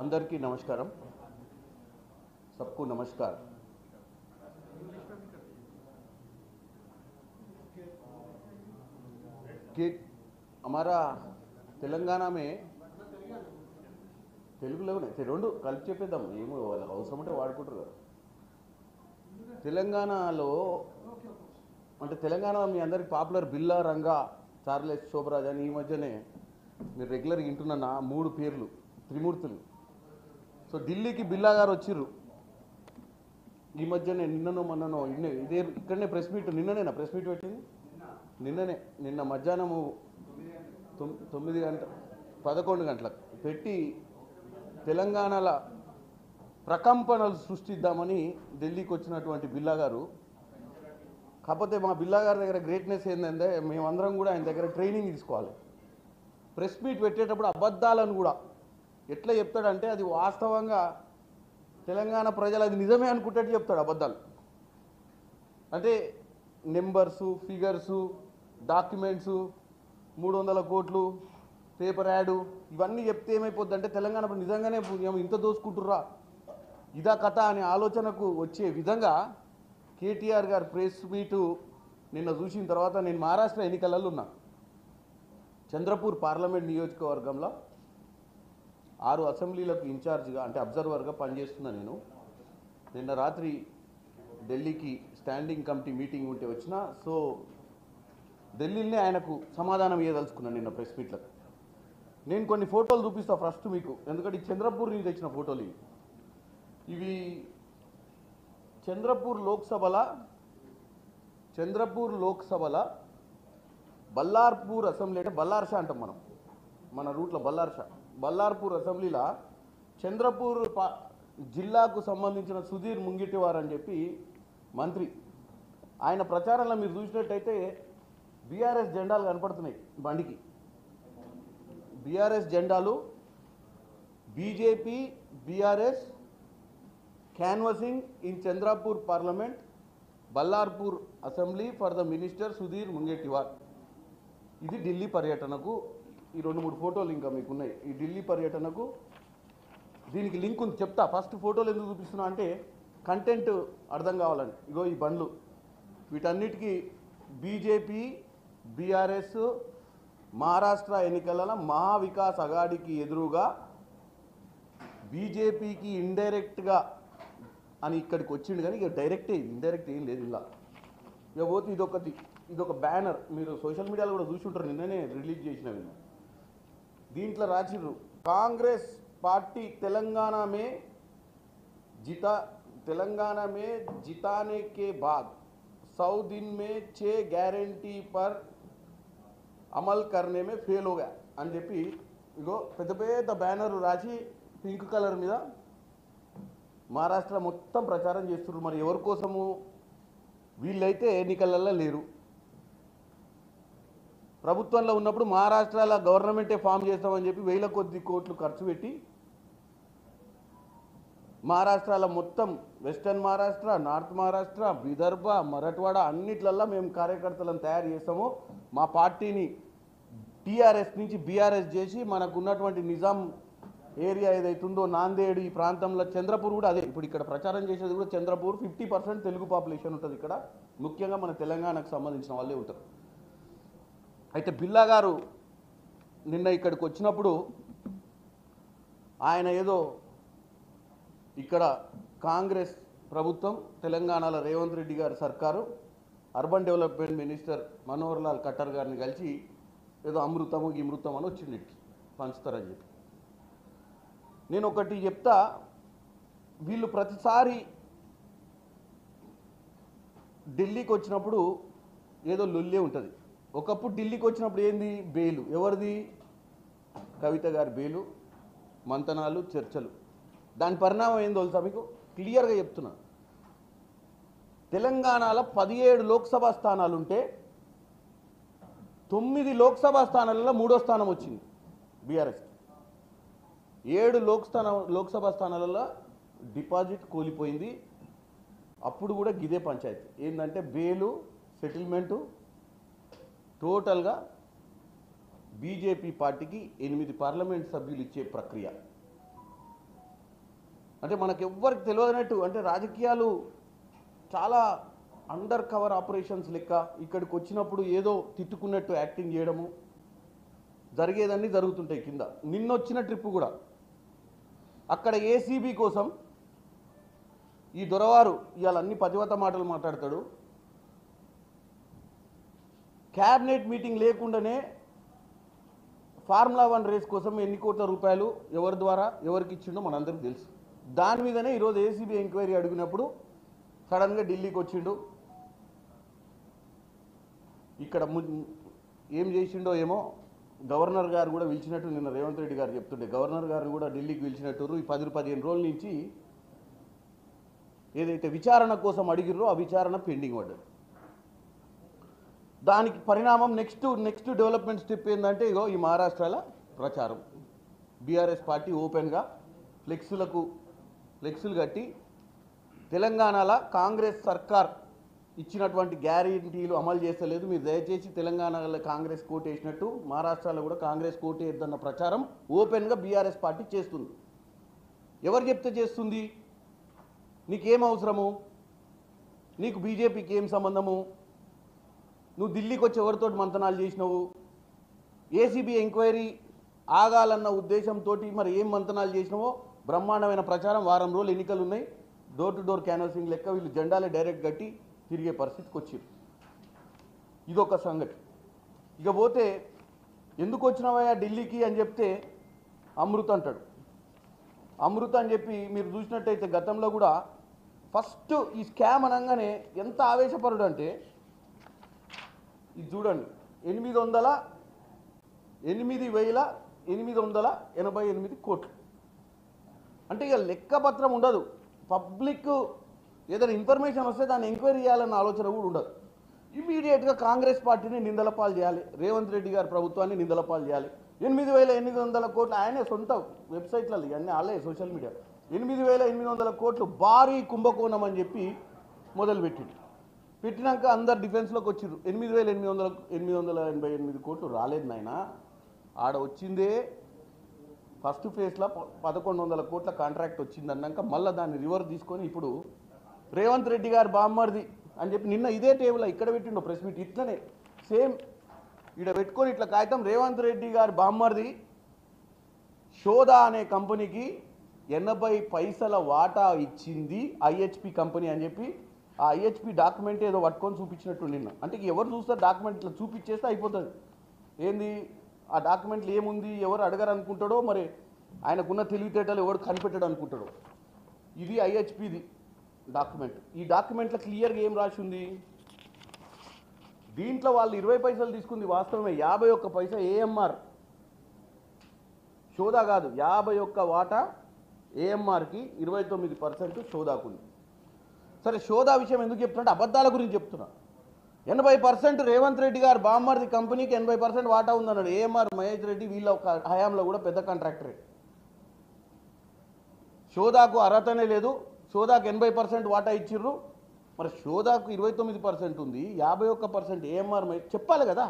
अंदर की नमस्कारम सबको नमस्कार। कि हमारा तेलंगाना में తెలుగులోనే రెండు కలిపి చెప్పేద్దాం, ఏమో వాళ్ళకి అవసరం అంటే వాడుకుంటారు కదా. తెలంగాణలో అంటే తెలంగాణ మీ అందరికి పాపులర్ బిల్లా రంగా చార్లెస్ శోభరాజ్ అని ఈ మధ్యనే మీరు రెగ్యులర్గా వింటున్న 3 పేర్లు త్రిమూర్తులు. సో ఢిల్లీకి బిల్లా గారు వచ్చిర్రు ఈ మధ్యనే, నిన్ననో మొన్ననో ఇదే ఇక్కడనే ప్రెస్ మీట్, నిన్ననేనా ప్రెస్ మీట్ పెట్టింది? నిన్న మధ్యాహ్నము 9 గంటల 11 గంటలకు పెట్టి తెలంగాణలో ప్రకంపనలు సృష్టిద్దామని ఢిల్లీకి వచ్చినటువంటి బిల్లా గారు. కాకపోతే మా బిల్లా గారి దగ్గర గ్రేట్నెస్ ఏంటంటే మేమందరం కూడా ఆయన దగ్గర ట్రైనింగ్ తీసుకోవాలి. ప్రెస్ మీట్ పెట్టేటప్పుడు అబద్ధాలను కూడా ఎట్లా చెప్తాడంటే అది వాస్తవంగా తెలంగాణ ప్రజలు అది నిజమే అనుకుంటేట్టు చెప్తాడు అబద్ధాలు. అంటే నెంబర్సు, ఫిగర్సు, డాక్యుమెంట్సు, 300 కోట్లు, పేపర్ యాడు ఇవన్నీ చెప్తే ఏమైపోద్ది అంటే తెలంగాణ నిజంగానే ఇంత దోసుకుంటుర్రా ఇదా కథ అనే ఆలోచనకు వచ్చే విధంగా కేటీఆర్ గారు ప్రెస్ మీటు నిన్న చూసిన తర్వాత, నేను మహారాష్ట్ర ఎన్నికలలో ఉన్నా. చంద్రపూర్ పార్లమెంట్ నియోజకవర్గంలో 6 అసెంబ్లీలకు ఇన్ఛార్జ్గా అంటే అబ్జర్వర్గా పనిచేస్తున్నా నేను. నిన్న రాత్రి ఢిల్లీకి స్టాండింగ్ కమిటీ మీటింగ్ ఉంటే వచ్చిన. సో ఢిల్లీనే ఆయనకు సమాధానం ఇవ్వదలుచుకున్నాను నిన్న ప్రెస్ మీట్లకు. నేను కొన్ని ఫోటోలు చూపిస్తా ఫస్ట్ మీకు, ఎందుకంటే ఈ చంద్రపూర్ నుంచి తెచ్చిన ఫోటోలు ఇవి చంద్రపూర్ లోక్సభల బల్లార్పూర్ అసెంబ్లీ అంటే బల్లార్షా అంటాం మనం, మన రూట్లో బల్లార్పూర్ అసెంబ్లీలో చంద్రపూర్ జిల్లాకు సంబంధించిన సుధీర్ ముంగిటివార్ అని చెప్పి మంత్రి, ఆయన ప్రచారంలో మీరు చూసినట్టయితే బీఆర్ఎస్ జెండాలు కనపడుతున్నాయి బండికి. బీఆర్ఎస్ జెండాలు, BJP BRS canvassing in Chandrapur parliament Ballarpur assembly for the minister Sudhir Mungantiwar. ఇది ఢిల్లీ పర్యటనకు ఈ 2-3 ఫోటోలు ఇంకా మీకు ఉన్నాయి. ఈ ఢిల్లీ పర్యటనకు దీనికి లింక్ ఉంది, చెప్తా. ఫస్ట్ ఫోటోలు ఎందుకు చూపిస్తున్నా అంటే కంటెంట్ అర్థం కావాలని. ఇగో ఈ బండ్లు, వీటన్నిటికీ బీజేపీ బీఆర్ఎస్ మహారాష్ట్ర ఎన్నికలలో మహావికాస్ అఘాడీకి ఎదురుగా బీజేపీకి ఇండైరెక్ట్గా అని ఇక్కడికి వచ్చిండు, కానీ ఇక డైరెక్టే, ఇండైరెక్ట్ ఏం లేదు. ఇలా ఇక పోతే ఇదొక బ్యానర్, మీరు సోషల్ మీడియాలో కూడా చూసి ఉంటారు, నిన్ననే రిలీజ్ చేసినవి. దీంట్లో రాసిర్రు కాంగ్రెస్ పార్టీ తెలంగాణ మే जिताने के बाद 100 दिन में 6 गारंटी पर అమల్ करने में फेल हो गया అని చెప్పి ఇగో పెద్ద పెద్ద బ్యానర్ రాసి పింక్ కలర్ మీద మహారాష్ట్ర మొత్తం ప్రచారం చేస్తున్నారు. మరి ఎవరి కోసము? వీళ్ళైతే ఎన్నికలలో లేరు, ప్రభుత్వంలో ఉన్నప్పుడు మహారాష్ట్రలో గవర్నమెంటే ఫామ్ చేస్తామని చెప్పి 1000 కొద్ది కోట్లు ఖర్చు పెట్టి మహారాష్ట్రలో మొత్తం వెస్టర్న్ మహారాష్ట్ర, నార్త్ మహారాష్ట్ర, విదర్భ, మరాఠవాడ అన్నిట్లల్లో మేము కార్యకర్తలను తయారు చేస్తాము, మా పార్టీని టీఆర్ఎస్ నుంచి బీఆర్ఎస్ చేసి మనకు ఉన్నటువంటి నిజాం ఏరియా ఏదైతుందో నాందేడ్ ఈ ప్రాంతంలో చంద్రపూర్ కూడా అదే. ఇప్పుడు ఇక్కడ ప్రచారం చేసేది కూడా చంద్రపూర్. 50% తెలుగు పాపులేషన్ ఉంటుంది ఇక్కడ, ముఖ్యంగా మన తెలంగాణకు సంబంధించిన వాళ్ళే ఉంటారు. అయితే బిల్లా గారు నిన్న ఇక్కడికి వచ్చినప్పుడు ఆయన ఏదో ఇక్కడ కాంగ్రెస్ ప్రభుత్వం తెలంగాణలో రేవంత్ రెడ్డి గారి సర్కారు urban development minister Manohar Lal Khattar గారిని కలిసి ఏదో అమృతము గిమృతం అని వచ్చింది పంచుతారని చెప్పి. నేను ఒకటి చెప్తా, వీళ్ళు ప్రతిసారి ఢిల్లీకి వచ్చినప్పుడు ఏదో లొల్లే ఉంటుంది. ఒకప్పుడు ఢిల్లీకి వచ్చినప్పుడు ఏంది, బెయిలు ఎవరిది? కవిత గారి బెయిలు, మంతనాలు, చర్చలు. దాని పరిణామం ఏందో తెలుసా మీకు? క్లియర్గా చెప్తున్నా. తెలంగాణలో 17 లోక్సభ స్థానాలుంటే 9 లోక్సభ స్థానాలలో 3వ స్థానం వచ్చింది బీఆర్ఎస్. 7 లోక్సభ స్థానాలలో డిపాజిట్ కూలిపోయింది. అప్పుడు కూడా గిదే పంచాయతీ ఏంటంటే బెయిలు, సెటిల్మెంటు, టోటల్గా బీజేపీ పార్టీకి 8 పార్లమెంట్ సభ్యులు ఇచ్చే ప్రక్రియ. అంటే మనకు ఎవ్వరికి తెలియదన్నట్టు, అంటే రాజకీయాలు చాలా అండర్ కవర్ ఆపరేషన్స్ లెక్క ఇక్కడికి వచ్చినప్పుడు ఏదో తిట్టుకున్నట్టు యాక్టింగ్ చేయడము, జరిగేదన్నీ జరుగుతుంటాయి కింద. నిన్నొచ్చిన ట్రిప్ కూడా అక్కడ ఏసీబీ కోసం ఈ దొరవారు ఇవాళ అన్ని పతివత మాటలు మాట్లాడతాడు. క్యాబినెట్ మీటింగ్ లేకుండానే ఫార్ములా 1 రేస్ కోసం ఎన్ని కోట్ల రూపాయలు ఎవరి ద్వారా ఎవరికి ఇచ్చిండో మనందరికీ తెలుసు. దాని మీదనే ఈరోజు ఏసీబీ ఎంక్వైరీ అడిగినప్పుడు సడన్గా ఢిల్లీకి వచ్చిండు. ఇక్కడ ఏం చేసిండో ఏమో గవర్నర్ గారు కూడా పిలిచినట్టు నిన్న రేవంత్ రెడ్డి గారు చెప్తుండే. గవర్నర్ గారు కూడా ఢిల్లీకి పిలిచినట్టు ఈ 10-15 రోజుల నుంచి ఏదైతే విచారణ కోసం అడిగిర్రో ఆ విచారణ పెండింగ్ పడ్డది. దానికి పరిణామం నెక్స్ట్ డెవలప్మెంట్ స్టెప్ ఏంటంటే ఇగో ఈ మహారాష్ట్రలో ప్రచారం. బీఆర్ఎస్ పార్టీ ఓపెన్గా ఫ్లెక్సులు కట్టి తెలంగాణలో కాంగ్రెస్ సర్కార్ ఇచ్చినటువంటి గ్యారెంటీలు అమలు చేస్తలేదు, మీరు దయచేసి తెలంగాణలో కాంగ్రెస్ కోట్ వేసినట్టు మహారాష్ట్రలో కూడా కాంగ్రెస్ కోట్ వేద్దన్న ప్రచారం ఓపెన్గా బీఆర్ఎస్ పార్టీ చేస్తుంది. ఎవరు చెప్తే చేస్తుంది? నీకేం అవసరము? నీకు బీజేపీకి ఏం సంబంధము? నువ్వు ఢిల్లీకి వచ్చి ఎవరితో మంతనాలు చేసినావు? ఏసీబీ ఎంక్వైరీ ఆగాలన్న ఉద్దేశంతో మరి ఏం మంతనాలు చేసినావో బ్రహ్మాండమైన ప్రచారం. వారం రోజులు ఎన్నికలు ఉన్నాయి, డోర్ టు డోర్ క్యాన్వాసింగ్ లెక్క వీళ్ళు జెండాలే డైరెక్ట్ కట్టి తిరిగే పరిస్థితికి వచ్చారు. ఇదొక సంగతి. ఇక పోతే ఎందుకు వచ్చినావయ్యా ఢిల్లీకి అని చెప్తే అమృత్ అంటాడు. అమృత్ అని చెప్పి మీరు చూసినట్టయితే గతంలో కూడా ఫస్ట్ ఈ స్కామ్ అనగానే ఎంత ఆవేశపరుడు అంటే ఇది చూడండి, 8,888 కోట్లు. అంటే ఇక లెక్కపత్రం ఉండదు. పబ్లిక్ ఏదైనా ఇన్ఫర్మేషన్ వస్తే దాన్ని ఎంక్వైరీ చేయాలన్న ఆలోచన కూడా ఉండదు. ఇమీడియట్గా కాంగ్రెస్ పార్టీని నిందలపాలు చేయాలి, రేవంత్ రెడ్డి గారి ప్రభుత్వాన్ని నిందలపాలు చేయాలి. 8,800 కోట్లు ఆయనే సొంత వెబ్సైట్లలో ఇవన్నీ వాళ్ళే సోషల్ మీడియా 8,800 కోట్లు భారీ కుంభకోణం అని చెప్పి పెట్టినాక అందరు డిఫెన్స్లోకి వచ్చిర్రు. 8,888 కోట్లు రాలేదు నాయన. ఆడ వచ్చిందే ఫస్ట్ ఫేజ్లో 1,100 కోట్ల కాంట్రాక్ట్ వచ్చింది అన్నాక మళ్ళీ దాన్ని రివర్స్ తీసుకొని ఇప్పుడు రేవంత్ రెడ్డి గారు బామ్మర్ది అని చెప్పి నిన్న ఇదే టేబుల్ ఇక్కడ పెట్టిండో ప్రెస్ మీట్ ఇట్లనే సేమ్ ఇక్కడ పెట్టుకొని ఇట్లా కాగితం రేవంత్ రెడ్డి గారు బామ్మర్ది షోదా అనే కంపెనీకి 80 పైసల వాటా ఇచ్చింది ఐహెచ్పి కంపెనీ అని చెప్పి ఆ ఐహెచ్పి డాక్యుమెంట్ ఏదో పట్టుకొని చూపించినట్టు నిన్న. అంటే ఎవరు చూస్తారు డాక్యుమెంట్ ఇట్లా చూపించేస్తే అయిపోతుంది. ఏంది ఆ డాక్యుమెంట్లు ఏముంది ఎవరు అడగరు అనుకుంటాడో, మరి ఆయనకున్న తెలివితేటలు ఎవరు కనిపెట్టాడు అనుకుంటాడో. ఇది ఐహెచ్పిది డాక్యుమెంట్. ఈ డాక్యుమెంట్లో క్లియర్గా ఏం రాసి ఉంది? దీంట్లో వాళ్ళు 20 పైసలు తీసుకుంది వాస్తవమే, 51 పైసా ఏఎంఆర్ షోదా కాదు, 51 వాటా ఏఎంఆర్కి 29% షోదాకుంది. సరే షోదా విషయం ఎందుకు చెప్తున్నా? అబద్ధాల గురించి చెప్తున్నా. 80% రేవంత్ రెడ్డి గారు బామ్మర్ది కంపెనీకి 80% వాటా ఉందన్నాడు. ఏఎంఆర్ మహేష్ రెడ్డి వీళ్ళ హయాంలో కూడా పెద్ద కాంట్రాక్టరే. షోదాకు అర్హతనే లేదు, షోదాకు 80% వాటా ఇచ్చిర్రు. మరి షోదాకు 29% ఉంది, 51% ఏఎంఆర్ చెప్పాలి కదా.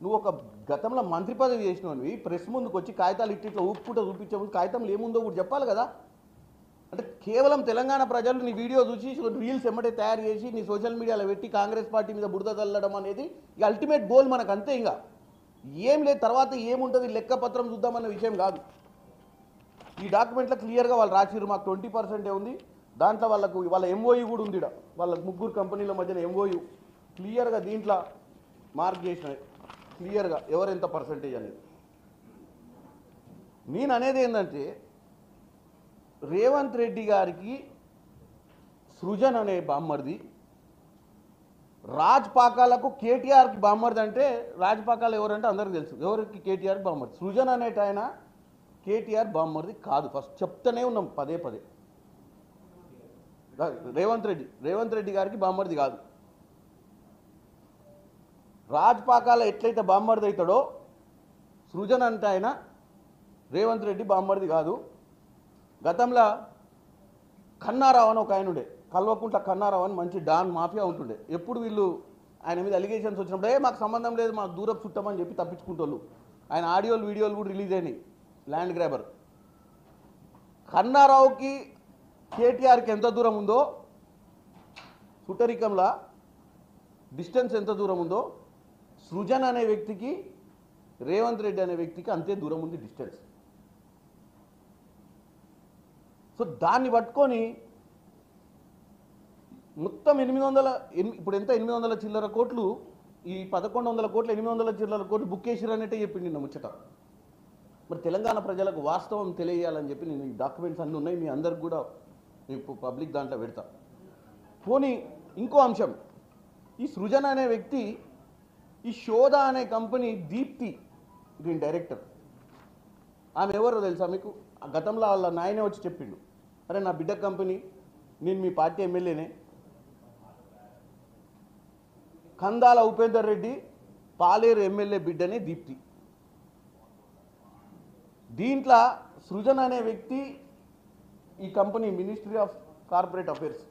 నువ్వు ఒక గతంలో మంత్రి పదవి చేసినవి ప్రెస్ ముందుకు వచ్చి కాగితాలు ఇట్లా ఊపుకుంటూ చూపించే ముందు కాగితంలో ఏముందో కూడా చెప్పాలి కదా. అంటే కేవలం తెలంగాణ ప్రజలు నీ వీడియో చూసి రీల్స్ ఎమ్మటే తయారు చేసి నీ సోషల్ మీడియాలో పెట్టి కాంగ్రెస్ పార్టీ మీద బురద చల్లడం అనేది ఇక అల్టిమేట్ గోల్ మనకు, అంతే. ఇంకా ఏం లేదు, తర్వాత ఏముంటుంది లెక్కపత్రం చూద్దామన్న విషయం కాదు. ఈ డాక్యుమెంట్లో క్లియర్గా వాళ్ళు రాసిర్రు మాకు 20% ఉంది. దాంట్లో వాళ్ళ ఎంఓయూ కూడా ఉంది. వాళ్ళ ముగ్గురు కంపెనీల మధ్యన ఎంఓయూ క్లియర్గా దీంట్లో మార్క్ చేసినాయి క్లియర్గా ఎవరెంత పర్సంటేజ్ అనేది. నేను అనేది ఏంటంటే రేవంత్ రెడ్డి గారికి సృజన్ అనే బామ్మర్ది, రాజ్ పాకాలకు కేటీఆర్కి బామ్మర్ది. అంటే రాజ్ పాకాలు ఎవరంటే అందరికీ తెలుసు, ఎవరికి కేటీఆర్కి బామ్మర్ది. సృజన్ అనేట ఆయన కేటీఆర్ బామ్మర్ది కాదు. ఫస్ట్ చెప్తూనే ఉన్నాం పదే. రేవంత్ రెడ్డి గారికి బామ్మర్ది కాదు. రాజ్ పాకాల ఎట్లయితే బామ్మర్ది అవుతాడో సృజన్ అంటే ఆయన రేవంత్ రెడ్డి బామ్మర్ది కాదు. గతంలో కన్నారావు అని ఒక ఆయన ఉండే, కల్వకుంట్ల కన్నారావు అని మంచి డాన్ మాఫియా ఉంటుండే. ఎప్పుడు వీళ్ళు ఆయన మీద అలిగేషన్స్ వచ్చినప్పుడు మాకు సంబంధం లేదు, మాకు దూరపు చుట్టమని చెప్పి తప్పించుకుంటోళ్ళు. ఆయన ఆడియోలు వీడియోలు కూడా రిలీజ్ అయినాయి. ల్యాండ్ గ్రాబర్ కన్నారావుకి కేటీఆర్కి ఎంత దూరం ఉందో, సుటరికంలా డిస్టెన్స్ ఎంత దూరం ఉందో, సృజన్ అనే వ్యక్తికి రేవంత్ రెడ్డి అనే వ్యక్తికి అంతే దూరం ఉంది డిస్టెన్స్. సో దాన్ని పట్టుకొని మొత్తం 800 ఇప్పుడు ఎంత 800 చిల్లర కోట్లు, ఈ 1100 కోట్లు 800 చిల్లర కోట్లు బుక్ చేసిరు అనేటే చెప్పింది నిన్న ముచ్చట. మరి తెలంగాణ ప్రజలకు వాస్తవం తెలియజేయాలని చెప్పి నేను ఈ డాక్యుమెంట్స్ అన్నీ ఉన్నాయి, మీ అందరికి కూడా ఇప్పుడు పబ్లిక్ దాంట్లో పెడతా. పోనీ ఇంకో అంశం, ఈ సృజన్ అనే వ్యక్తి ఈ శోధ అనే కంపెనీ దీప్తి దీని డైరెక్టర్, ఆమె ఎవరో తెలుసా మీకు? గతంలో వాళ్ళ నాయనే వచ్చి చెప్పిండు, అరే నా బిడ్డ కంపెనీ, నేను మీ పార్టీ ఎమ్మెల్యేనే, కందాల ఉపేందర్ రెడ్డి పాలేరు ఎమ్మెల్యే బిడ్డనే దీప్తి. దీంట్లో సృజన్ అనే వ్యక్తి ఈ company ministry of corporate affairs,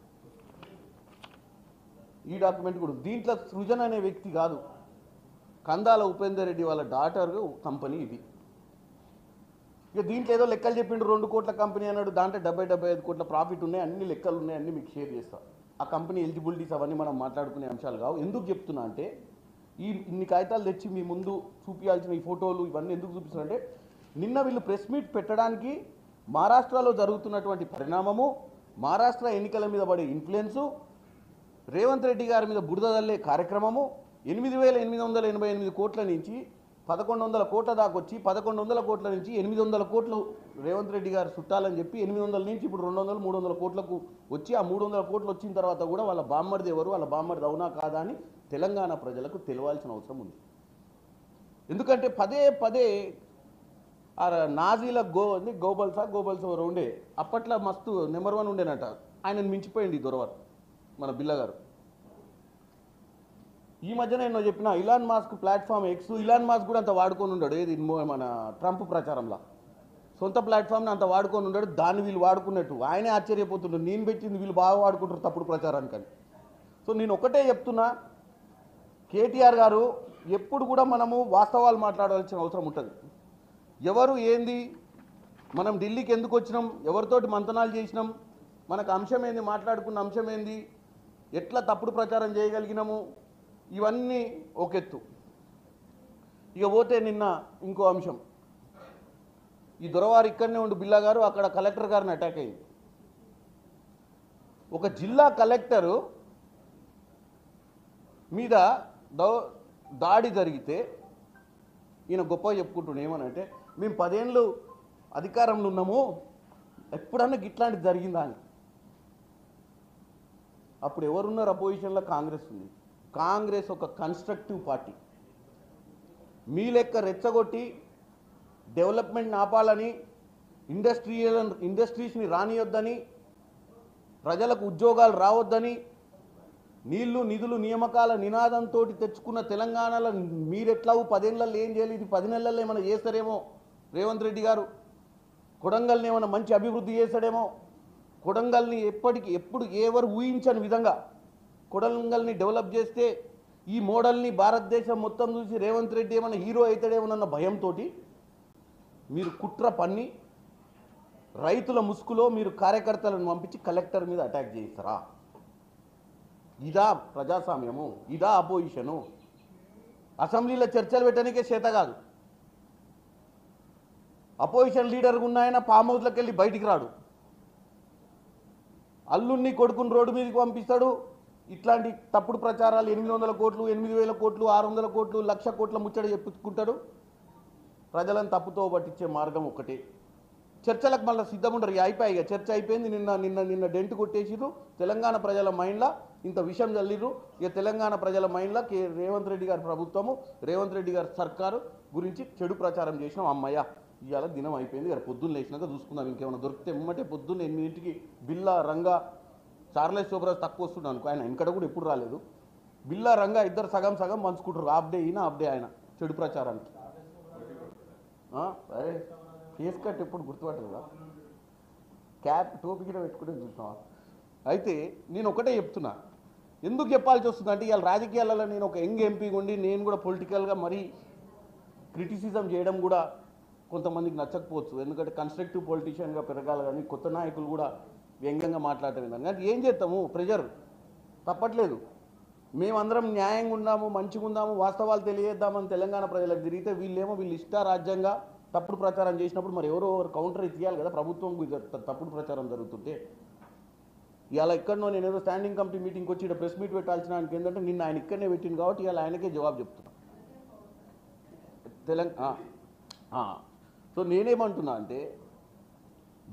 ఈ డాక్యుమెంట్ కూడా దీంట్లో సృజన్ అనే వ్యక్తి కాదు, కందాల ఉపేందర్ రెడ్డి వాళ్ళ డాటర్ కంపెనీ ఇది. ఇక దీంట్లో ఏదో లెక్కలు చెప్పిండు, 2 కోట్ల కంపెనీ అన్నాడు, దాంట్లో 70-75 కోట్ల ప్రాఫిట్ ఉన్నాయి, అన్ని లెక్కలు ఉన్నాయి, అన్ని మీకు షేర్ చేస్తాను. ఆ కంపెనీ ఎలిజిబిలిటీస్ అవన్నీ మనం మాట్లాడుకునే అంశాలు కావు. ఎందుకు చెప్తున్నా అంటే, ఇన్ని కాగితాలు తెచ్చి మీ ముందు చూపించాల్సిన ఈ ఫోటోలు ఇవన్నీ ఎందుకు చూపిస్తున్నా అంటే, నిన్న వీళ్ళు ప్రెస్ మీట్ పెట్టడానికి మహారాష్ట్రలో జరుగుతున్నటువంటి పరిణామము, మహారాష్ట్ర ఎన్నికల మీద పడే ఇన్ఫ్లుయెన్సు, రేవంత్ రెడ్డి గారి మీద బురద జల్లే కార్యక్రమము, 8,888 కోట్ల నుంచి 1,100 కోట్ల దాకా వచ్చి 1,100 కోట్ల నుంచి 800 కోట్లు రేవంత్ రెడ్డి గారు చుట్టాలని చెప్పి 800 నుంచి ఇప్పుడు 200-300 కోట్లకు వచ్చి, ఆ 300 కోట్లు వచ్చిన తర్వాత కూడా వాళ్ళ బామ్మర్ది ఎవరు, వాళ్ళ బామ్మర్ది అవునా కాదా అని తెలంగాణ ప్రజలకు తెలియాల్సిన అవసరం ఉంది. ఎందుకంటే పదే ఆ నాజీల గోబల్స్ ఎవరు ఉండే, అప్పట్లో మస్తు నెంబర్ 1 ఉండేనట, ఆయనను మించిపోయింది దొరవారు మన బిల్ల గారు. ఈ మధ్యన ఎన్నో చెప్పిన ఇలాన్ మాస్క్ ప్లాట్ఫామ్ ఎక్స్, ఇలాన్ మాస్క్ కూడా అంత వాడుకొని ఉన్నాడు, ఏది మన ట్రంప్ ప్రచారంలో సొంత ప్లాట్ఫామ్ని అంత వాడుకొని ఉన్నాడు, దాన్ని వీళ్ళు వాడుకున్నట్టు ఆయనే ఆశ్చర్యపోతుంటాడు, నేను పెట్టింది వీళ్ళు బాగా వాడుకుంటారు తప్పుడు ప్రచారానికని. సో నేను ఒకటే చెప్తున్నా, కేటీఆర్ గారు ఎప్పుడు కూడా మనము వాస్తవాలు మాట్లాడాల్సిన అవసరం ఉంటుంది. ఎవరు ఏంది, మనం ఢిల్లీకి ఎందుకు వచ్చినాం, ఎవరితోటి మంతనాలు చేసినాం, మనకు అంశం ఏంది, మాట్లాడుకున్న అంశం ఏంది, ఎట్లా తప్పుడు ప్రచారం చేయగలిగినాము, ఇవన్నీ ఒక ఎత్తు. ఇక పోతే నిన్న ఇంకో అంశం, ఈ దొరవారు ఇక్కడనే ఉండి బిల్లా గారు అక్కడ కలెక్టర్ గారిని అటాక్ అయింది. ఒక జిల్లా కలెక్టరు మీద దాడి జరిగితే ఈయన గొప్పగా చెప్పుకుంటున్నాడు, ఏమనంటే మేము 10 ఏళ్ళు అధికారంలో ఉన్నాము, ఎప్పుడన్నా ఇట్లాంటిది జరిగిందా అని. అప్పుడు ఎవరున్నారు అపోజిషన్లో? కాంగ్రెస్ ఉంది. కాంగ్రెస్ ఒక కన్స్ట్రక్టివ్ పార్టీ, మీ లెక్క రెచ్చగొట్టి డెవలప్మెంట్ ఆపాలని, ఇండస్ట్రీస్ని రానియొద్దని, ప్రజలకు ఉద్యోగాలు రావద్దని, నీళ్లు నిధులు నియామకాల నినాదంతో తెచ్చుకున్న తెలంగాణలో మీరెట్లావు 10 ఏళ్ళల్లో ఏం చేయలేదు, ఇది 10 నెలల్లో ఏమైనా చేస్తారేమో రేవంత్ రెడ్డి గారు, కొడంగల్ని ఏమైనా మంచి అభివృద్ధి చేస్తాడేమో, కొడంగల్ని ఎప్పుడు ఎవరు ఊహించని విధంగా కొడంగల్ని డెవలప్ చేస్తే ఈ మోడల్ని భారతదేశం మొత్తం చూసి రేవంత్ రెడ్డి ఏమైనా హీరో అవుతాడేమోనన్న భయంతో మీరు కుట్ర పన్ని రైతుల ముసుగులో మీరు కార్యకర్తలను పంపించి కలెక్టర్ మీద అటాక్ చేయిస్తారా? ఇదా ప్రజాస్వామ్యము? ఇదా అపోజిషను? అసెంబ్లీలో చర్చలు పెట్టడానికే చేత కాదు. అపోజిషన్ లీడర్గా ఉన్నాయన ఫామ్ హౌస్లోకి వెళ్ళి బయటికి రాడు, అల్లుణ్ణి కొడుకుని రోడ్డు మీదకి పంపిస్తాడు. ఇట్లాంటి తప్పుడు ప్రచారాలు 800 కోట్లు 8,000 కోట్లు 600 కోట్లు 1,00,000 కోట్ల ముచ్చట చెప్పుకుంటాడు. ప్రజలను తప్పుతో పట్టించే మార్గం ఒకటే. చర్చలకు మళ్ళీ సిద్ధంగా ఉండరు. అయిపోయాయి, చర్చ అయిపోయింది. నిన్న డెంట్ కొట్టేసిర్రు. తెలంగాణ ప్రజల మైండ్లో ఇంత విషయం చల్లిర్రు. ఇక తెలంగాణ ప్రజల మైండ్లో రేవంత్ రెడ్డి గారి ప్రభుత్వము, రేవంత్ రెడ్డి గారి సర్కారు గురించి చెడు ప్రచారం చేసినాం. అమ్మయ్య ఇవాళ దినం అయిపోయింది, ఇక్కడ పొద్దున్న లేచినాక చూసుకుందాం, ఇంకేమైనా దొరికితే ఎమ్మటే పొద్దున్న 8 బిల్లా రంగా చార్లెస్ శోభరాజ్ తక్కువ వస్తున్నాడు అనుకో, ఆయన ఇక్కడ కూడా ఎప్పుడు రాలేదు. బిల్లా రంగా ఇద్దరు సగం సగం పంచుకుంటారు, హాఫ్ డే ఈయన హాఫ్ డే ఆయన చెడు ప్రచారానికి. అరే ఫేస్ కట్ ఎప్పుడు గుర్తుపట్టలేదా? క్యాప్ టోపీ కూడా పెట్టుకుంటే చూసినావా? అయితే నేను ఒకటే చెప్తున్నా, ఎందుకు చెప్పాల్సి వస్తుంది అంటే ఇవాళ రాజకీయాలలో నేను ఒక యంగ్ ఎంపీ ఉండి నేను కూడా పొలిటికల్గా మరీ క్రిటిసిజం చేయడం కూడా కొంతమందికి నచ్చకపోవచ్చు, ఎందుకంటే కన్స్ట్రక్టివ్ పొలిటీషియన్గా పెరగాలి, కానీ కొత్త నాయకులు కూడా వ్యంగ్యంగా మాట్లాడటం ఏంటంటే అది ఏం చేస్తాము, ప్రెజర్ తప్పట్లేదు. మేమందరం న్యాయంగా ఉన్నాము, మంచిగా ఉందాము, వాస్తవాలు తెలియజేద్దామని తెలంగాణ ప్రజలకు తిరిగితే వీళ్ళు ఇష్టారాజ్యంగా తప్పుడు ప్రచారం చేసినప్పుడు మరి ఎవరో కౌంటర్ ఇచ్చేయాలి కదా. ప్రభుత్వం తప్పుడు ప్రచారం జరుగుతుంటే ఇలా ఎక్కడనో నేను ఏదో స్టాండింగ్ కమిటీ మీటింగ్కి వచ్చి ఇక్కడ ప్రెస్ మీట్ పెట్టాల్సిన ఆయనకి ఏంటంటే నిన్న ఆయన ఇక్కడనే పెట్టింది కాబట్టి ఇలా ఆయనకే జవాబు చెప్తున్నా సో నేనేమంటున్నా అంటే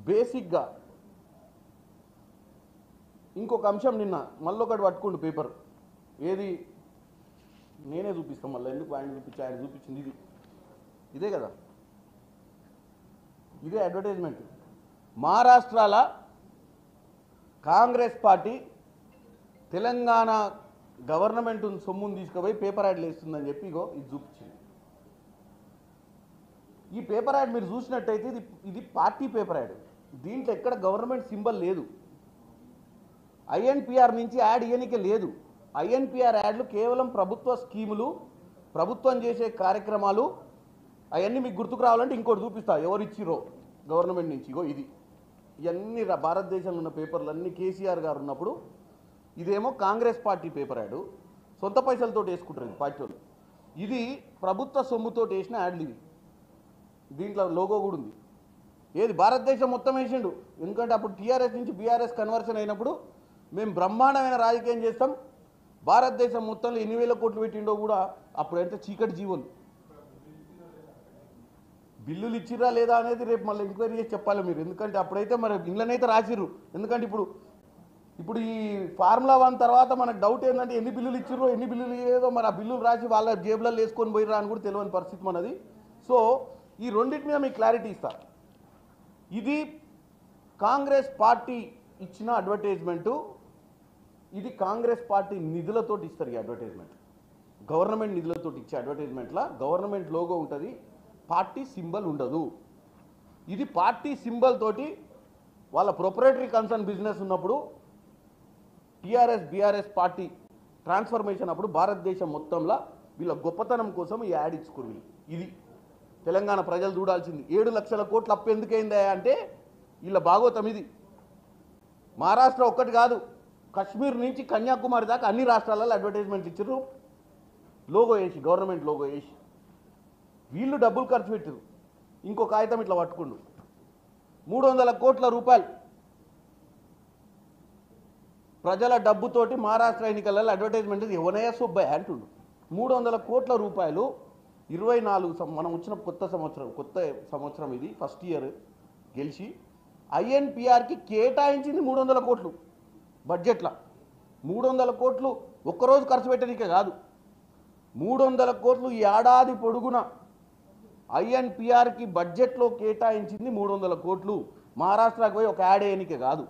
బేసిక్గా ఇంకొక అంశం నిన్న మళ్ళీ ఒకటి పట్టుకోండి పేపర్, ఏది నేనే చూపిస్తాను మళ్ళీ, ఎందుకు ఆయన చూపించి ఆయన చూపించింది ఇదే కదా, ఇదే అడ్వర్టైజ్మెంట్. మహారాష్ట్రాల కాంగ్రెస్ పార్టీ తెలంగాణ గవర్నమెంట్ సొమ్మును తీసుకుపోయి పేపర్ యాడ్లు వేస్తుందని చెప్పి ఇగో ఇది చూపించింది. ఈ పేపర్ యాడ్ మీరు చూసినట్టయితే ఇది పార్టీ పేపర్ యాడ్, దీంట్లో ఎక్కడ గవర్నమెంట్ సింబల్ లేదు, ఐఎన్పిఆర్ నుంచి యాడ్ ఇయనికే లేదు. ఐఎన్పిఆర్ యాడ్లు కేవలం ప్రభుత్వ స్కీములు, ప్రభుత్వం చేసే కార్యక్రమాలు, అవన్నీ మీకు గుర్తుకు రావాలంటే ఇంకోటి చూపిస్తా ఎవరు ఇచ్చిరో గవర్నమెంట్ నుంచి. ఇగో ఇది, ఇవన్నీ భారతదేశంలో ఉన్న పేపర్లు అన్నీ కేసీఆర్ గారు ఉన్నప్పుడు, ఇదేమో కాంగ్రెస్ పార్టీ పేపర్ యాడ్, సొంత పైసలతో వేసుకుంటారు ఇది పార్టీ వాళ్ళు. ఇది ప్రభుత్వ సొమ్ముతో వేసిన యాడ్లు ఇవి, దీంట్లో లోగో కూడా ఉంది. ఏది భారతదేశం మొత్తం వేసిండు, ఎందుకంటే అప్పుడు టీఆర్ఎస్ నుంచి బీఆర్ఎస్ కన్వర్షన్ అయినప్పుడు మేము బ్రహ్మాండమైన రాజకీయం చేస్తాం, భారతదేశం మొత్తంలో 8,000 కోట్లు పెట్టిండో కూడా అప్పుడు ఎంత చీకటి జీవోలు. బిల్లులు ఇచ్చిరా లేదా అనేది రేపు మళ్ళీ ఎంక్వైరీ చేసి చెప్పాలి మీరు, ఎందుకంటే అప్పుడైతే మరి ఇండ్లనైతే రాసిర్రు. ఎందుకంటే ఇప్పుడు ఈ ఫార్ములా 1 తర్వాత మనకు డౌట్ ఏంటంటే ఎన్ని బిల్లులు ఇచ్చిర్రో ఎన్ని బిల్లులు ఇయ్యేదో మరి ఆ బిల్లులు రాసి వాళ్ళ జేబులలో వేసుకొని పోయిరా అని కూడా తెలియని పరిస్థితి మనది. సో ఈ రెండింటి మీద మీకు క్లారిటీ ఇస్తా. ఇది కాంగ్రెస్ పార్టీ ఇచ్చిన అడ్వర్టైజ్మెంటు, ఇది కాంగ్రెస్ పార్టీ నిధులతో ఇస్తారు. ఈ అడ్వర్టైజ్మెంట్ గవర్నమెంట్ నిధులతో ఇచ్చే అడ్వర్టైజ్మెంట్లా గవర్నమెంట్ లోగో ఉంటుంది, పార్టీ సింబల్ ఉండదు. ఇది పార్టీ సింబల్ తోటి వాళ్ళ ప్రొపరేటరీ కన్సర్న్ బిజినెస్ ఉన్నప్పుడు టీఆర్ఎస్ బీఆర్ఎస్ పార్టీ ట్రాన్స్ఫర్మేషన్ అప్పుడు భారతదేశం మొత్తంలో వీళ్ళ గొప్పతనం కోసం ఈ యాడ్ ఇచ్చుకుని ఇది తెలంగాణ ప్రజలు చూడాల్సింది. 7 లక్షల కోట్లు అప్పు ఎందుకైందా అంటే వీళ్ళ భాగోతం ఇది. మహారాష్ట్ర ఒక్కటి కాదు, కశ్మీర్ నుంచి కన్యాకుమారి దాకా అన్ని రాష్ట్రాలలో అడ్వర్టైజ్మెంట్ ఇచ్చారు, లోగో వేసి, గవర్నమెంట్ లోగో వేసి. వీళ్ళు డబ్బులు ఖర్చు పెట్టారు. ఇంకో కాగితం ఇట్లా పట్టుకుండు, 300 కోట్ల రూపాయలు ప్రజల డబ్బుతోటి మహారాష్ట్ర ఎన్నికలలో అడ్వర్టైజ్మెంట్ ఎవనయ్య సుబ్బయ్య అంటుండు. 300 కోట్ల రూపాయలు 24 మనం వచ్చిన కొత్త సంవత్సరం ఇది ఫస్ట్ ఇయర్ గెలిచి ఐఎన్పిఆర్కి కేటాయించింది 300 కోట్లు బడ్జెట్లో. 300 కోట్లు ఒక్కరోజు ఖర్చు పెట్టడానికే కాదు, 300 కోట్లు ఈ ఏడాది పొడుగున ఐఎన్పిఆర్కి బడ్జెట్లో కేటాయించింది 300 కోట్లు. మహారాష్ట్రకు పోయి ఒక యాడ్ వేయనికే కాదు.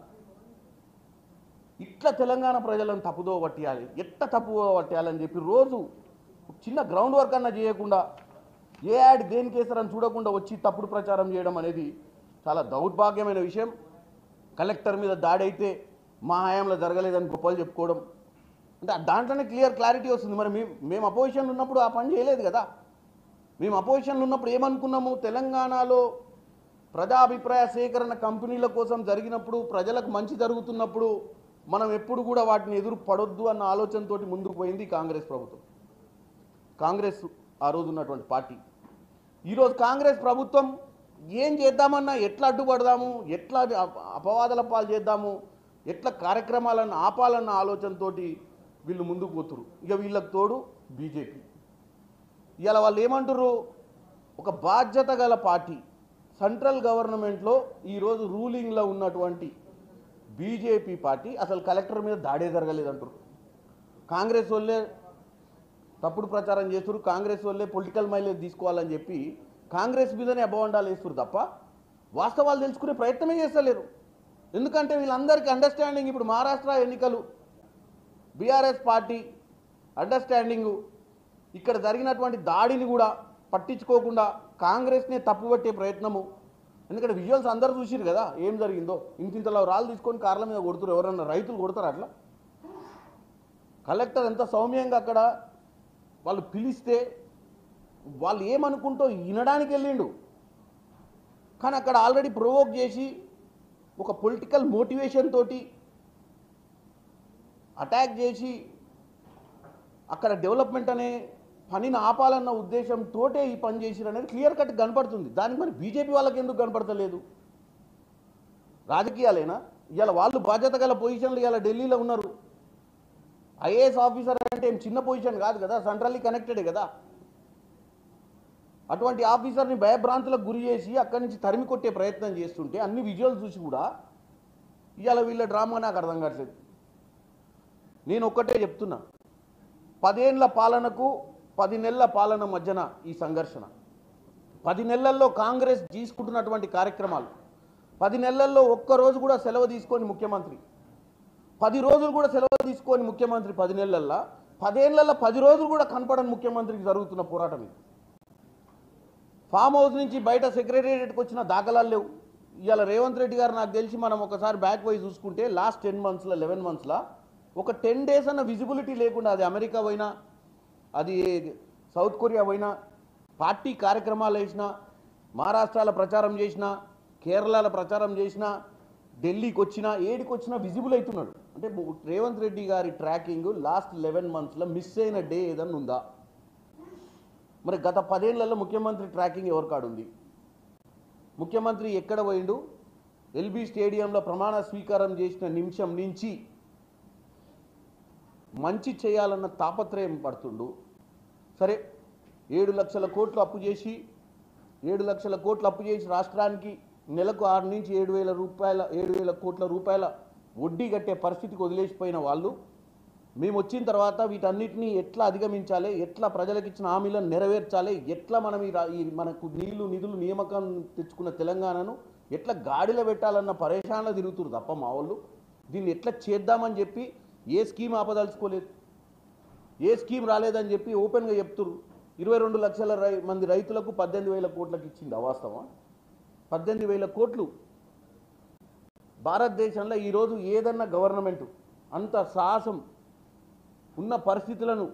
ఇట్లా తెలంగాణ ప్రజలను తప్పుదో పట్టియాలి, ఎట్లా తప్పుదో పట్టియాలని చెప్పి రోజు చిన్న గ్రౌండ్ వర్క్ అన్నా చేయకుండా, ఏ యాడ్ దేనికి వేస్తారని చూడకుండా వచ్చి తప్పుడు ప్రచారం చేయడం అనేది చాలా దౌర్భాగ్యమైన విషయం. కలెక్టర్ మీద దాడి అయితే మా హయాంలో జరగలేదని గొప్పలు చెప్పుకోవడం అంటే దాంట్లోనే క్లారిటీ వస్తుంది. మరి మేము అపోజిషన్లో ఉన్నప్పుడు ఆ పని చేయలేదు కదా. మేము అపోజిషన్లో ఉన్నప్పుడు ఏమనుకున్నాము, తెలంగాణలో ప్రజాభిప్రాయ సేకరణ కంపెనీల కోసం జరిగినప్పుడు, ప్రజలకు మంచి జరుగుతున్నప్పుడు మనం ఎప్పుడు కూడా వాటిని ఎదురు పడొద్దు అన్న ఆలోచనతో ముందుకు పోయింది కాంగ్రెస్ ప్రభుత్వం. కాంగ్రెస్ ఆ రోజు ఉన్నటువంటి పార్టీ. ఈరోజు కాంగ్రెస్ ప్రభుత్వం ఏం చేద్దామన్నా, ఎట్లా అడ్డుపడదాము, ఎట్లా అపవాదాల పాలు చేద్దాము, ఎట్లా కార్యక్రమాలను ఆపాలన్న ఆలోచనతో వీళ్ళు ముందుకు పోతురు. ఇక వీళ్ళకి తోడు బీజేపీ. ఇవాళ వాళ్ళు ఏమంటారు, ఒక బాధ్యత గల పార్టీ సెంట్రల్ గవర్నమెంట్లో ఈరోజు రూలింగ్లో ఉన్నటువంటి బీజేపీ పార్టీ అసలు కలెక్టర్ మీద దాడే జరగలేదంటారు. కాంగ్రెస్ వాళ్ళే తప్పుడు ప్రచారం చేస్తారు, కాంగ్రెస్ వాళ్ళే పొలిటికల్ మైలేజ్ తీసుకోవాలని చెప్పి కాంగ్రెస్ మీదనే అభవండాలు వేస్తారు తప్ప వాస్తవాలు తెలుసుకునే ప్రయత్నమే చేస్తలేరు. ఎందుకంటే వీళ్ళందరికీ అండర్స్టాండింగ్, ఇప్పుడు మహారాష్ట్ర ఎన్నికలు బీఆర్ఎస్ పార్టీ అండర్స్టాండింగు, ఇక్కడ జరిగినటువంటి దాడిని కూడా పట్టించుకోకుండా కాంగ్రెస్నే తప్పుపట్టే ప్రయత్నము. ఎందుకంటే విజువల్స్ అందరూ చూసిరు కదా ఏం జరిగిందో. ఇంతింతలో రాళ్ళు తీసుకొని కార్ల మీద కొడుతున్నారు, ఎవరన్నా రైతులు కొడతారు అట్లా. కలెక్టర్ ఎంత సౌమ్యంగా అక్కడ వాళ్ళు పిలిస్తే వాళ్ళు ఏమనుకుంటూ వినడానికి వెళ్ళిండు. కానీ అక్కడ ఆల్రెడీ ప్రొవోక్ చేసి ఒక పొలిటికల్ మోటివేషన్ తోటి అటాక్ చేసి అక్కడ డెవలప్మెంట్ అనే పనిని ఆపాలన్న ఉద్దేశంతో ఈ పని చేసిరు అనేది క్లియర్ కట్ కనపడుతుంది. దానికి మరి బీజేపీ వాళ్ళకి ఎందుకు కనపడతలేదు? రాజకీయాలేనా? ఇవాళ వాళ్ళు బాధ్యత గల పొజిషన్లు ఇవాళ ఢిల్లీలో ఉన్నారు. ఐఏఎస్ ఆఫీసర్ అంటే ఏం చిన్న పొజిషన్ కాదు కదా, సెంట్రల్లీ కనెక్టెడే కదా. అటువంటి ఆఫీసర్ని భయభ్రాంతులకు గురి చేసి అక్కడి నుంచి తరిమి కొట్టే ప్రయత్నం చేస్తుంటే అన్ని విజువల్స్ చూసి కూడా ఇవాళ వీళ్ళ డ్రామా నాకు అర్థం కావట్లేదు. నేను ఒక్కటే చెప్తున్నా, 10 ఏళ్ల పాలనకు 10 నెలల పాలన మధ్యన ఈ సంఘర్షణ, 10 నెలల్లో కాంగ్రెస్ తీసుకుంటున్నటువంటి కార్యక్రమాలు, 10 నెలల్లో ఒక్కరోజు కూడా సెలవు తీసుకొని ముఖ్యమంత్రి, 10 రోజులు కూడా సెలవు తీసుకొని ముఖ్యమంత్రి 10 నెలల్లో, 10 ఏళ్లలో 10 రోజులు కూడా కనపడని ముఖ్యమంత్రికి జరుగుతున్న పోరాటం ఇది. ఫామ్ హౌస్ నుంచి బయట సెక్రటేరియట్కి వచ్చిన దాఖలాలు లేవు. ఇవాళ రేవంత్ రెడ్డి గారు నాకు తెలిసి మనం ఒకసారి బ్యాక్ పోయి చూసుకుంటే లాస్ట్ 10 మంత్స్లో 11 మంత్స్లో ఒక 10 డేస్ అన్న విజిబిలిటీ లేకుండా, అది అమెరికా పోయినా, అది సౌత్ కొరియా పోయినా, పార్టీ కార్యక్రమాలు వేసినా, మహారాష్ట్రాల ప్రచారం చేసినా, కేరళలో ప్రచారం చేసినా, ఢిల్లీకి వచ్చినా, ఏడికి వచ్చినా విజిబుల్ అవుతున్నాడు. అంటే రేవంత్ రెడ్డి గారి ట్రాకింగ్ లాస్ట్ 11 మంత్స్లో మిస్ అయిన డే ఏదన్నా ఉందా? మరి గత 10 ఏళ్లలో ముఖ్యమంత్రి ట్రాకింగ్ ఎవరి కాడు ఉంది? ముఖ్యమంత్రి ఎక్కడ పోయిండు? ఎల్బీ స్టేడియంలో ప్రమాణ స్వీకారం చేసిన నిమిషం నుంచి మంచి చేయాలన్న తాపత్రయం పడుతుండు. సరే, 7 లక్షల కోట్లు అప్పు చేసి 7 లక్షల కోట్లు అప్పు చేసి రాష్ట్రానికి నెలకు 6 నుంచి 7,000 కోట్ల రూపాయల వడ్డీ కట్టే పరిస్థితికి వదిలేసిపోయిన వాళ్ళు, మేము వచ్చిన తర్వాత వీటన్నిటినీ ఎట్లా అధిగమించాలి, ఎట్లా ప్రజలకు ఇచ్చిన హామీలను నెరవేర్చాలి, ఎట్లా మనం ఈ మనకు నిధులు నియామకం తెచ్చుకున్న తెలంగాణను ఎట్లా గాడిలో పెట్టాలన్న పరేషాన్లో తిరుగుతున్నారు తప్ప మా వాళ్ళు దీన్ని ఎట్లా చేద్దామని చెప్పి ఏ స్కీమ్ ఆపదలుచుకోలేదు, ఏ స్కీమ్ రాలేదని చెప్పి ఓపెన్గా చెప్తున్నారు. 22 లక్షల మంది రైతులకు 18,000 కోట్లకు ఇచ్చింది అవాస్తవం. 18,000 కోట్లు భారతదేశంలో ఈరోజు ఏదన్నా గవర్నమెంట్ అంత సాహసం ఉన్న పరిస్థితులను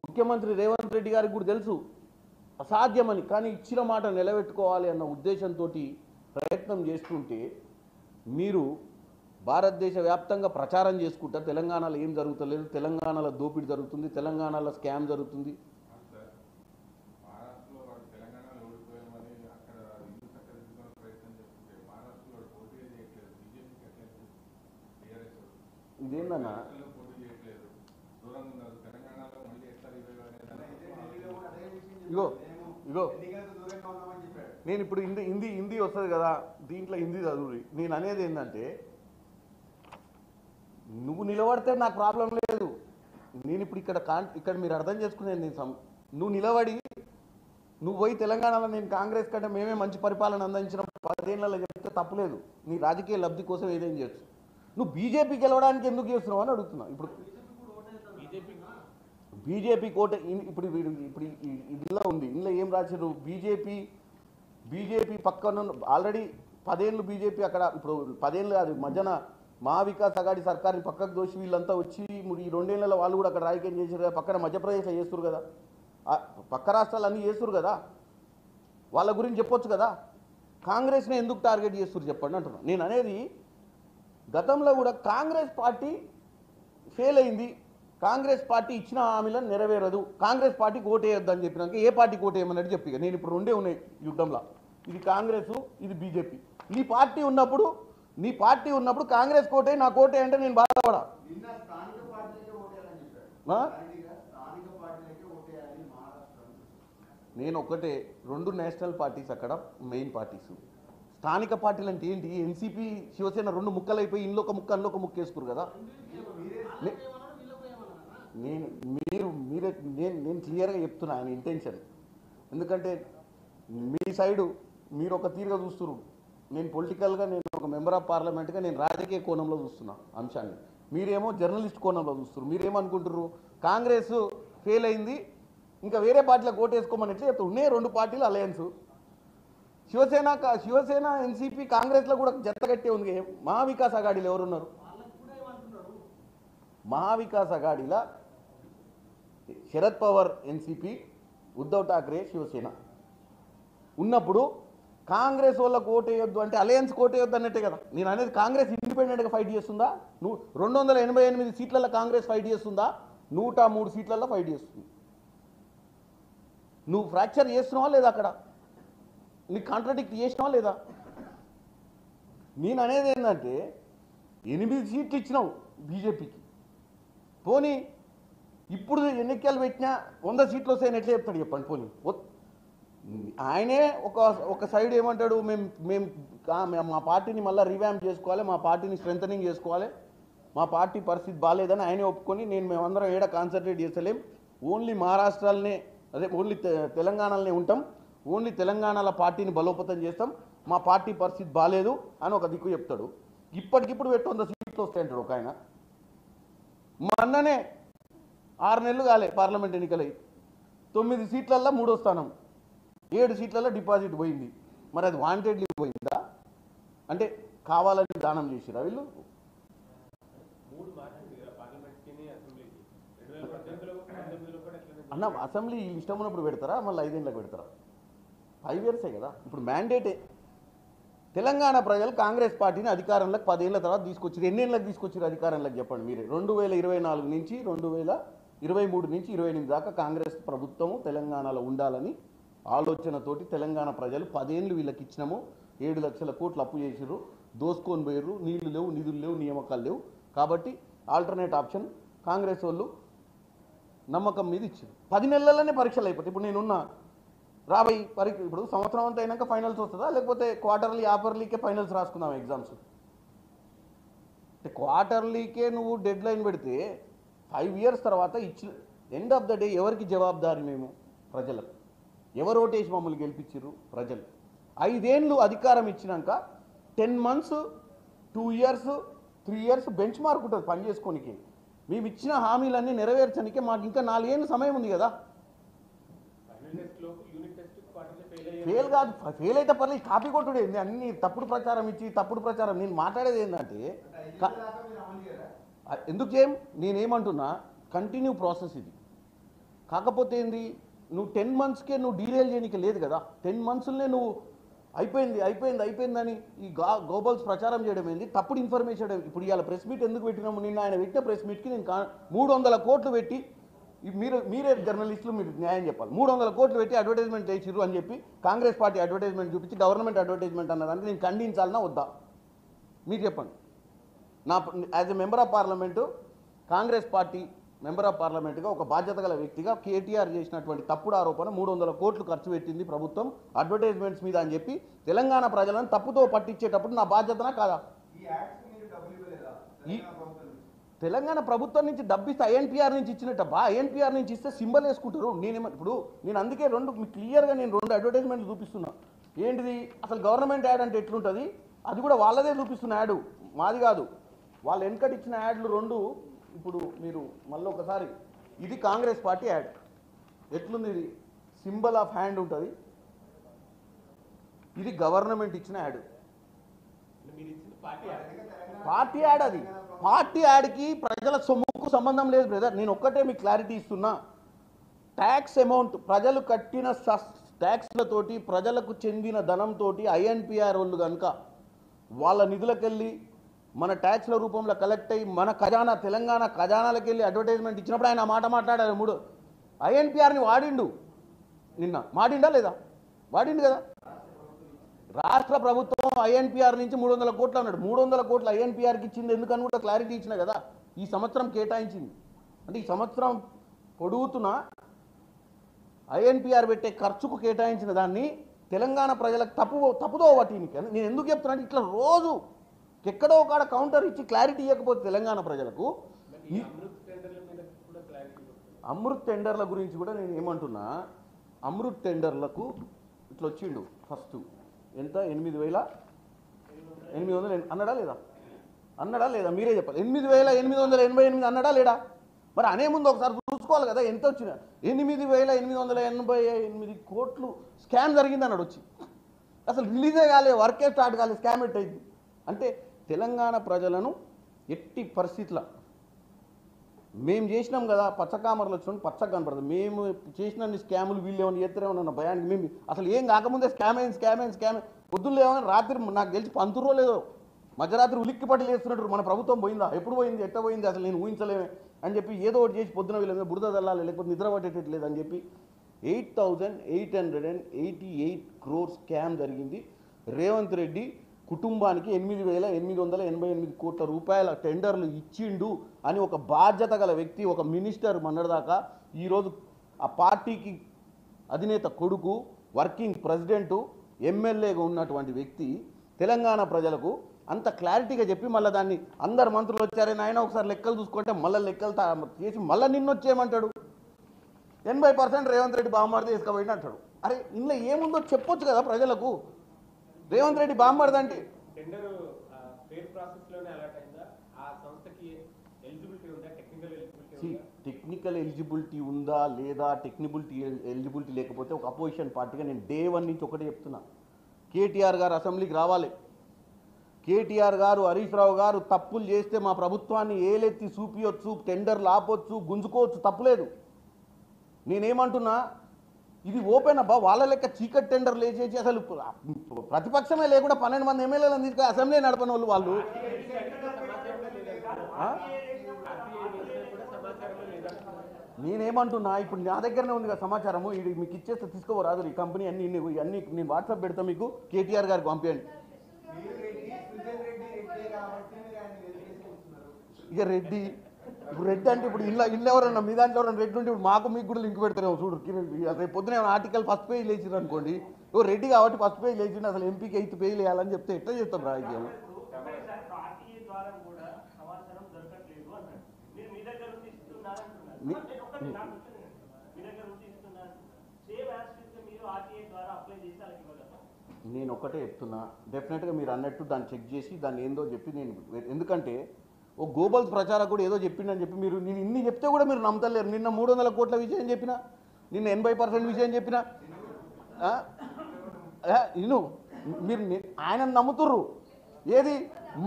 ముఖ్యమంత్రి రేవంత్ రెడ్డి గారికి కూడా తెలుసు అసాధ్యమని, కానీ ఇచ్చిన మాట నిలబెట్టుకోవాలి అన్న ఉద్దేశంతో ప్రయత్నం చేస్తుంటే మీరు భారతదేశ వ్యాప్తంగా ప్రచారం చేసుకుంటా తెలంగాణలో ఏం జరుగుతలేదు, తెలంగాణలో దోపిడీ జరుగుతుంది, తెలంగాణలో స్కామ్ జరుగుతుంది. ఇదేందన్నా ఇగో ఇగో నేను ఇప్పుడు హిందీ వస్తుంది కదా, దీంట్లో హిందీ చదువు. నేను అనేది ఏంటంటే, నువ్వు నిలబడితే నాకు ప్రాబ్లం లేదు. నేను ఇప్పుడు ఇక్కడ మీరు అర్థం చేసుకునేది, నువ్వు నిలబడి నువ్వు పోయి తెలంగాణలో నేను కాంగ్రెస్ కంటే మేమే మంచి పరిపాలన అందించిన 10 ఏళ్లలో చెప్తే తప్పులేదు. నీ రాజకీయ లబ్ధి కోసం ఏదేం చేయొచ్చు. నువ్వు బీజేపీ గెలవడానికి ఎందుకు చేస్తున్నావు అని అడుగుతున్నావు. ఇప్పుడు బీజేపీ కోట ఇప్పుడు ఇందులో ఉంది, ఇందులో ఏం రాశారు? బీజేపీ పక్కన ఆల్రెడీ 10 ఏళ్ళు బీజేపీ అక్కడ, ఇప్పుడు 10 ఏళ్ళు కాదు, మధ్యన మహావికాస్ అఘాడి సర్కార్ని పక్కకు దోషి వీళ్ళంతా వచ్చి ఈ 2 ఏళ్లలో వాళ్ళు కూడా అక్కడ రాజకీయం చేశారు కదా. పక్కన మధ్యప్రదేశ్లో చేస్తారు కదా, పక్క రాష్ట్రాలు అన్నీ చేస్తారు కదా, వాళ్ళ గురించి చెప్పొచ్చు కదా. కాంగ్రెస్ని ఎందుకు టార్గెట్ చేస్తారు చెప్పండి అంటున్నాను. నేను అనేది, గతంలో కూడా కాంగ్రెస్ పార్టీ ఫెయిల్ అయింది, కాంగ్రెస్ పార్టీ ఇచ్చిన హామీలను నెరవేరదు, కాంగ్రెస్ పార్టీకి ఓటేయొద్దని చెప్పినాక ఏ పార్టీకి ఓటేయమన్నట్టు చెప్పి నేను ఇప్పుడు 2 ఉన్నాయి యుద్ధంలో, ఇది కాంగ్రెస్ ఇది బీజేపీ. నీ పార్టీ ఉన్నప్పుడు కాంగ్రెస్ కోటే నా కోటే అంటే నేను బాధపడా. నేను ఒకటే, 2 నేషనల్ పార్టీస్ అక్కడ మెయిన్ పార్టీస్. స్థానిక పార్టీలు అంటే ఏంటి? ఎన్సీపీ శివసేన 2 ముక్కలు అయిపోయి ఇంట్లో ఒక ముక్క అందులో ఒక ముక్క వేసుకురు కదా. నేను క్లియర్గా చెప్తున్నా ఆయన ఇంటెన్షన్. ఎందుకంటే మీ సైడు మీరు ఒక తీరుగా చూస్తున్నారు, నేను పొలిటికల్గా నేను ఒక మెంబర్ ఆఫ్ పార్లమెంట్గా నేను రాజకీయ కోణంలో చూస్తున్నా అంశాన్ని, మీరేమో జర్నలిస్ట్ కోణంలో చూస్తున్నారు. మీరేమనుకుంటున్నారు? కాంగ్రెస్ ఫెయిల్ అయింది, ఇంకా వేరే పార్టీలకు ఓటేసుకోమని ఎట్లా చెప్తారు? ఉన్నాయి 2 పార్టీలు అలయన్స్, శివసేన ఎన్సీపీ కాంగ్రెస్లో కూడా జత కట్టే ఉంది. మహావికాస్ అఘాడీలో ఎవరున్నారు? మహావికాస్ అఘాడీలో శరద్ పవార్ ఎన్సీపీ, ఉద్ధవ్ ఠాక్రే శివసేన. ఉన్నప్పుడు కాంగ్రెస్ వాళ్ళకు ఓటేయొద్దు అంటే అలయన్స్ ఓటేయొద్దు అన్నట్టే కదా. నేను అనేది కాంగ్రెస్ ఇండిపెండెంట్గా ఫైట్ చేస్తుందా? 288 సీట్లలో కాంగ్రెస్ ఫైట్ చేస్తుందా? 103 సీట్లలో ఫైట్ చేస్తుంది. నువ్వు ఫ్రాక్చర్ చేస్తున్నావా లేదా? అక్కడ నీకు కాంట్రాడిక్ట్ చేసినావా లేదా? నేను అనేది ఏంటంటే 8 సీట్లు ఇచ్చినావు బీజేపీకి, పోనీ ఇప్పుడు ఎన్నికలు పెట్టినా 100 సీట్లు వస్తాయని ఎట్లా చెప్తాడు చెప్పండి? పోనీ ఆయనే ఒక సైడ్ ఏమంటాడు, మేము మా పార్టీని మళ్ళీ రివ్యాంప్ చేసుకోవాలి, మా పార్టీని స్ట్రెంథనింగ్ చేసుకోవాలి, మా పార్టీ పరిస్థితి బాగాలేదని ఆయనే ఒప్పుకొని మేమందరం ఏడ కాన్సన్ట్రేట్ చేస్తలేం, ఓన్లీ మహారాష్ట్రలోనే ఓన్లీ తెలంగాణలోనే ఉంటాం, ఓన్లీ తెలంగాణలో పార్టీని బలోపేతం చేస్తాం, మా పార్టీ పరిస్థితి బాగాలేదు అని ఒక దిక్కు చెప్తాడు. ఇప్పటికిప్పుడు 100 సీట్లు వస్తాయంటాడు ఒక ఆయన. మొన్ననే 6 నెలలు కాలే పార్లమెంట్ ఎన్నికలై 9 సీట్లల్లో 3వ స్థానం, 7 సీట్లలో డిపాజిట్ పోయింది. మరి అది వాంటెడ్లీ పోయిందా అంటే కావాలని దానం చేసిరా వీళ్ళు? అన్న అసెంబ్లీ ఇష్టం ఉన్నప్పుడు పెడతారా, మళ్ళీ 5 ఏళ్ళకి పెడతారా? 5 ఇయర్సే కదా. ఇప్పుడు మ్యాండేటే. తెలంగాణ ప్రజలు కాంగ్రెస్ పార్టీని అధికారంలోకి 10 ఏళ్ళ తర్వాత తీసుకొచ్చారు. ఎన్ని ఏళ్ళకి తీసుకొచ్చారు అధికారంలోకి చెప్పండి మీరే? 2024 నుంచి 2023 నుంచి 28 దాకా కాంగ్రెస్ ప్రభుత్వము తెలంగాణలో ఉండాలని ఆలోచనతోటి తెలంగాణ ప్రజలు 10 ఏళ్ళు వీళ్ళకి ఇచ్చినాము. 7 లక్షల కోట్లు అప్పు చేసిర్రు, దోసుకొని పోయారు, నీళ్లు లేవు, నిధులు లేవు, నియామకాలు లేవు. కాబట్టి ఆల్టర్నేట్ ఆప్షన్ కాంగ్రెస్ వాళ్ళు నమ్మకం మీద ఇచ్చారు. 10 నెలల్లోనే పరీక్షలు అయిపోతాయి. ఇప్పుడు నేనున్న రాబోయే పరీక్ష ఇప్పుడు సంవత్సరం అంతా అయినాక ఫైనల్స్ వస్తుందా, లేకపోతే క్వార్టర్లీ ఆఫర్లీకే ఫైనల్స్ రాసుకుందాం ఎగ్జామ్స్? అంటే క్వార్టర్లీకే నువ్వు డెడ్ లైన్ పెడితే 5 ఇయర్స్ తర్వాత ఎండ్ ఆఫ్ ద డే ఎవరికి జవాబుదారి? మేము ప్రజలకు. ఎవరు ఓటేసి మమ్మల్ని గెలిపించారు? ప్రజలు. 5 ఏళ్ళు అధికారం ఇచ్చినాక 10 months 2 years 3 years bench mark ఉంటుంది పని చేసుకోనికి. మేము ఇచ్చిన హామీలన్నీ నెరవేర్చడానికి మాకు ఇంకా 4 ఏళ్ళు సమయం ఉంది కదా. ఫెయిల్ కాదు, ఫెయిల్ అయితే పర్లేదు, కాపీ కొట్టుడే అన్ని తప్పుడు ప్రచారం ఇచ్చి తప్పుడు ప్రచారం. నేను మాట్లాడేది ఏంటంటే ఎందుకు చేయం? నేనేమంటున్నా కంటిన్యూ ప్రాసెస్ ఇది. కాకపోతే ఏంది, నువ్వు 10 మంత్స్కే నువ్వు డీరేల్ చేయడానికి లేదు కదా. 10 మంత్స్లోనే నువ్వు అయిపోయిందని ఈ గోబల్స్ ప్రచారం చేయడం ఏంది, తప్పుడు ఇన్ఫర్మేషన్. ఇప్పుడు ఇవాళ ప్రెస్ మీట్ ఎందుకు పెట్టినాము? నిన్న ఆయన పెట్టిన ప్రెస్ మీట్కి నేను 300 కోట్లు పెట్టి, మీరే జర్నలిస్టులు మీరు న్యాయం చెప్పాలి, 300 కోట్లు పెట్టి అడ్వర్టైజ్మెంట్ చేసిర్రు అని చెప్పి కాంగ్రెస్ పార్టీ అడ్వర్టైజ్మెంట్ చూపించి గవర్నమెంట్ అడ్వర్టైజ్మెంట్ అన్నదానికి నేను ఖండించాలన్నా వద్దా? మీరు చెప్పండి. As a member of parliament, Congress party member of పార్లమెంట్గా ఒక బాధ్యత గల వ్యక్తిగా కేటీఆర్ చేసినటువంటి తప్పుడు ఆరోపణ 300 కోట్లు ఖర్చు పెట్టింది ప్రభుత్వం అడ్వర్టైజ్మెంట్స్ మీద అని చెప్పి తెలంగాణ ప్రజలను తప్పుతో పట్టించేటప్పుడు నా బాధ్యతనా కాదా? తెలంగాణ ప్రభుత్వం నుంచి డబ్బిస్తే ఐఎన్పిఆర్ నుంచి ఇచ్చినట్టబ్బా. ఐఎన్పిఆర్ నుంచి ఇస్తే సింబల్ వేసుకుంటారు. ఇప్పుడు నేను అందుకే క్లియర్గా నేను 2 అడ్వర్టైజ్మెంట్లు చూపిస్తున్నా. ఏంటిది అసలు గవర్నమెంట్ యాడ్ అంటే ఎట్లుంటుంది, అది కూడా వాళ్ళదే చూపిస్తున్న యాడ్, మాది కాదు. వాళ్ళు వెనకటి ఇచ్చిన యాడ్లు 2. ఇప్పుడు మీరు మళ్ళీ ఒకసారి, ఇది కాంగ్రెస్ పార్టీ యాడ్ ఎట్లుంది, ఇది సింబల్ ఆఫ్ హ్యాండ్ ఉంటుంది, ఇది గవర్నమెంట్ ఇచ్చిన యాడ్. పార్టీ యాడ్ అది. పార్టీ యాడ్కి ప్రజల సొమ్ముకు సంబంధం లేదు బ్రదర్. నేను ఒక్కటే మీకు క్లారిటీ ఇస్తున్నా. ట్యాక్స్ అమౌంట్ ప్రజలు కట్టిన ట్యాక్స్లతోటి ప్రజలకు చెందిన ధనంతో ఐఎన్పిఆర్ వాళ్ళు కనుక వాళ్ళ నిధులకెళ్ళి మన ట్యాక్స్ల రూపంలో కలెక్ట్ అయ్యి మన ఖజానా తెలంగాణ ఖజానాలకు వెళ్ళి అడ్వర్టైజ్మెంట్ ఇచ్చినప్పుడు ఆయన మాట మాట్లాడారు. ఐఎన్పిఆర్ని వాడిండు. నిన్న వాడిండా లేదా? వాడిండు కదా. రాష్ట్ర ప్రభుత్వం ఐఎన్పిఆర్ నుంచి 300 కోట్లు అన్నాడు. 300 కోట్లు ఐఎన్పిఆర్కి ఇచ్చింది ఎందుకని కూడా క్లారిటీ ఇచ్చిన కదా. ఈ సంవత్సరం కేటాయించింది అంటే ఈ సంవత్సరం పొడుగుతున్న ఐఎన్పిఆర్ పెట్టే ఖర్చుకు కేటాయించిన దాన్ని తెలంగాణ ప్రజలకు తప్పుదో వాటికి. నేను ఎందుకు చెప్తున్నాను, ఇట్లా రోజు ఎక్కడో ఒక కౌంటర్ ఇచ్చి క్లారిటీ ఇవ్వకపోతే తెలంగాణ ప్రజలకు. అమృత్ టెండర్ల గురించి కూడా నేను ఏమంటున్నా, అమృత్ టెండర్లకు ఇట్లా వచ్చిండు ఫస్ట్ ఎంత 8,800 అన్నాడా లేదా? మీరే చెప్పాలి. 8,888 అన్నాడా లేడా? మరి అనే ముందు ఒకసారి చూసుకోవాలి కదా ఎంత వచ్చినా. 8,888 కోట్లు స్కామ్ జరిగింది అన్నాడు వచ్చి. అసలు రిలీజే కాలే, వర్కే స్టార్ట్ కాలేదు, స్కామ్ ఎట్టయింది అంటే తెలంగాణ ప్రజలను ఎట్టి పరిస్థితుల మేము చేసినాం కదా, పచ్చకామర్లు వచ్చినప్పుడు పచ్చగా కనపడుతుంది. మేము చేసిన స్కాములు వీళ్ళు ఏమైనా చేస్తారేమో భయానికి మేము అసలు ఏం కాకముందే స్కామ్ పొద్దున్న లేవని రాత్రి నాకు తెలిసి పంతురో లేదో మధ్యరాత్రి ఉలిక్కి పట్టి లేస్తున్నట్టు మన ప్రభుత్వం పోయిందా, ఎప్పుడు పోయింది, ఎట్ట పోయింది, అసలు నేను ఊహించలేమే అని చెప్పి ఏదో ఒకటి చేసి పొద్దున వీళ్ళ మీద బురద చల్లాలి, లేకపోతే నిద్ర పట్టేటట్లేదు అని చెప్పి 8,888 crores స్కామ్ జరిగింది. రేవంత్ రెడ్డి కుటుంబానికి 8,888 కోట్ల రూపాయల టెండర్లు ఇచ్చిండు అని ఒక బాధ్యత గల వ్యక్తి, ఒక మినిస్టర్ మొన్నటిదాకా ఈరోజు ఆ పార్టీకి అధినేత కొడుకు, వర్కింగ్ ప్రెసిడెంటు, ఎమ్మెల్యేగా ఉన్నటువంటి వ్యక్తి తెలంగాణ ప్రజలకు అంత క్లారిటీగా చెప్పి మళ్ళీ దాన్ని అందరు మంత్రులు వచ్చారే నాయన ఒకసారి లెక్కలు చూసుకుంటే మళ్ళీ లెక్కలు చేసి మళ్ళీ నిన్నొచ్చేయమంటాడు. 80% రేవంత్ రెడ్డి బామ్మర్ది తీసుకుపోయింది అంటాడు. అరే ఇందులో ఏముందో చెప్పొచ్చు కదా ప్రజలకు. రేవంత్ రెడ్డి బామ్మర్ది అంటే టెక్నికల్ ఎలిజిబిలిటీ ఉందా లేదా, ఎలిజిబిలిటీ లేకపోతే ఒక అపోజిషన్ పార్టీగా నేను డే 1 నుంచి ఒకటే చెప్తున్నా, కేటీఆర్ గారు అసెంబ్లీకి రావాలి. కేటీఆర్ గారు, హరీష్ రావు గారు తప్పులు చేస్తే మా ప్రభుత్వాన్ని ఏలెత్తి చూపించవచ్చు, టెండర్లు ఆపొచ్చు, గుంజుకోవచ్చు, తప్పులేదు. నేనేమంటున్నా, ఇది ఓపెన్ అబ్బా, వాళ్ళ లెక్క చీకట్ టెండర్లు వేసేసి అసలు ప్రతిపక్షమే లేకుండా 12 మంది ఎమ్మెల్యేలను తీసుకొని అసెంబ్లీ నడపని వాళ్ళు నేనేమంటున్నా, ఇప్పుడు నా దగ్గరనే ఉంది కదా సమాచారము, ఇది మీకు ఇచ్చేస్తే తీసుకోరాదు ఈ కంపెనీ అన్ని నేను వాట్సాప్ పెడతా, మీకు కేటీఆర్ గారికి పంపించండి. ఇక రెడ్డి ఇప్పుడు రెడ్డి అంటే ఇప్పుడు ఇల్లు ఎవరన్నా మీ దాంట్లో ఎవరైనా రెడ్డి ఉంటే ఇప్పుడు మాకు మీకు కూడా లింక్ పెడతారేమో చూడు. రేపు పొద్దున ఆర్టికల్ 1st పేజ్ లేచిరు అనుకోండి, రెడ్డి కాబట్టి 1st పేజ్ లేచిండు, అసలు ఎంపీకి 8th పేజ్ వేయాలని చెప్తే ఎట్లా చేస్తాం రాజకీయం? నేను ఒకటే చెప్తున్నా, డెఫినెట్గా మీరు అన్నట్టు దాన్ని చెక్ చేసి దాన్ని ఏందో చెప్పి నేను, ఎందుకంటే ఓ గోబల్స్ ప్రచారం కూడా ఏదో చెప్పిండని చెప్పి మీరు నేను ఇన్ని చెప్తే కూడా మీరు నమ్మతలేరు. నిన్న 300 కోట్ల విషయం చెప్పిన, నిన్న 80% విషయం చెప్పిన, ఇను మీరు ఆయన నమ్ముతుర్రు. ఏది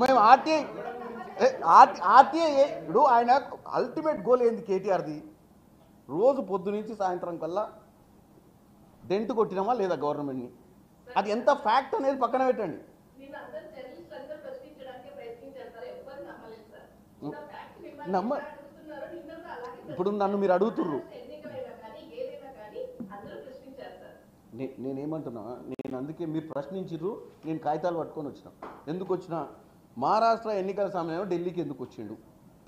మేము ఆర్టీఐ ఇప్పుడు ఆయన అల్టిమేట్ గోల్ ఏంది కేటీఆర్ది, రోజు పొద్దు నుంచి సాయంత్రం కల్లా డెంట్ కొట్టినామా లేదా గవర్నమెంట్ని, అది ఎంత ఫ్యాక్ట్ అనేది పక్కన పెట్టండి. ఇప్పుడు నన్ను మీరు అడుగుతుర్రు, నేనేమంటున్నా, నేను అందుకే మీరు ప్రశ్నించిర్రు, నేను కాగితాలు పట్టుకొని వచ్చిన. ఎందుకు వచ్చినా, మహారాష్ట్ర ఎన్నికల సమయంలో ఢిల్లీకి ఎందుకు వచ్చిండు,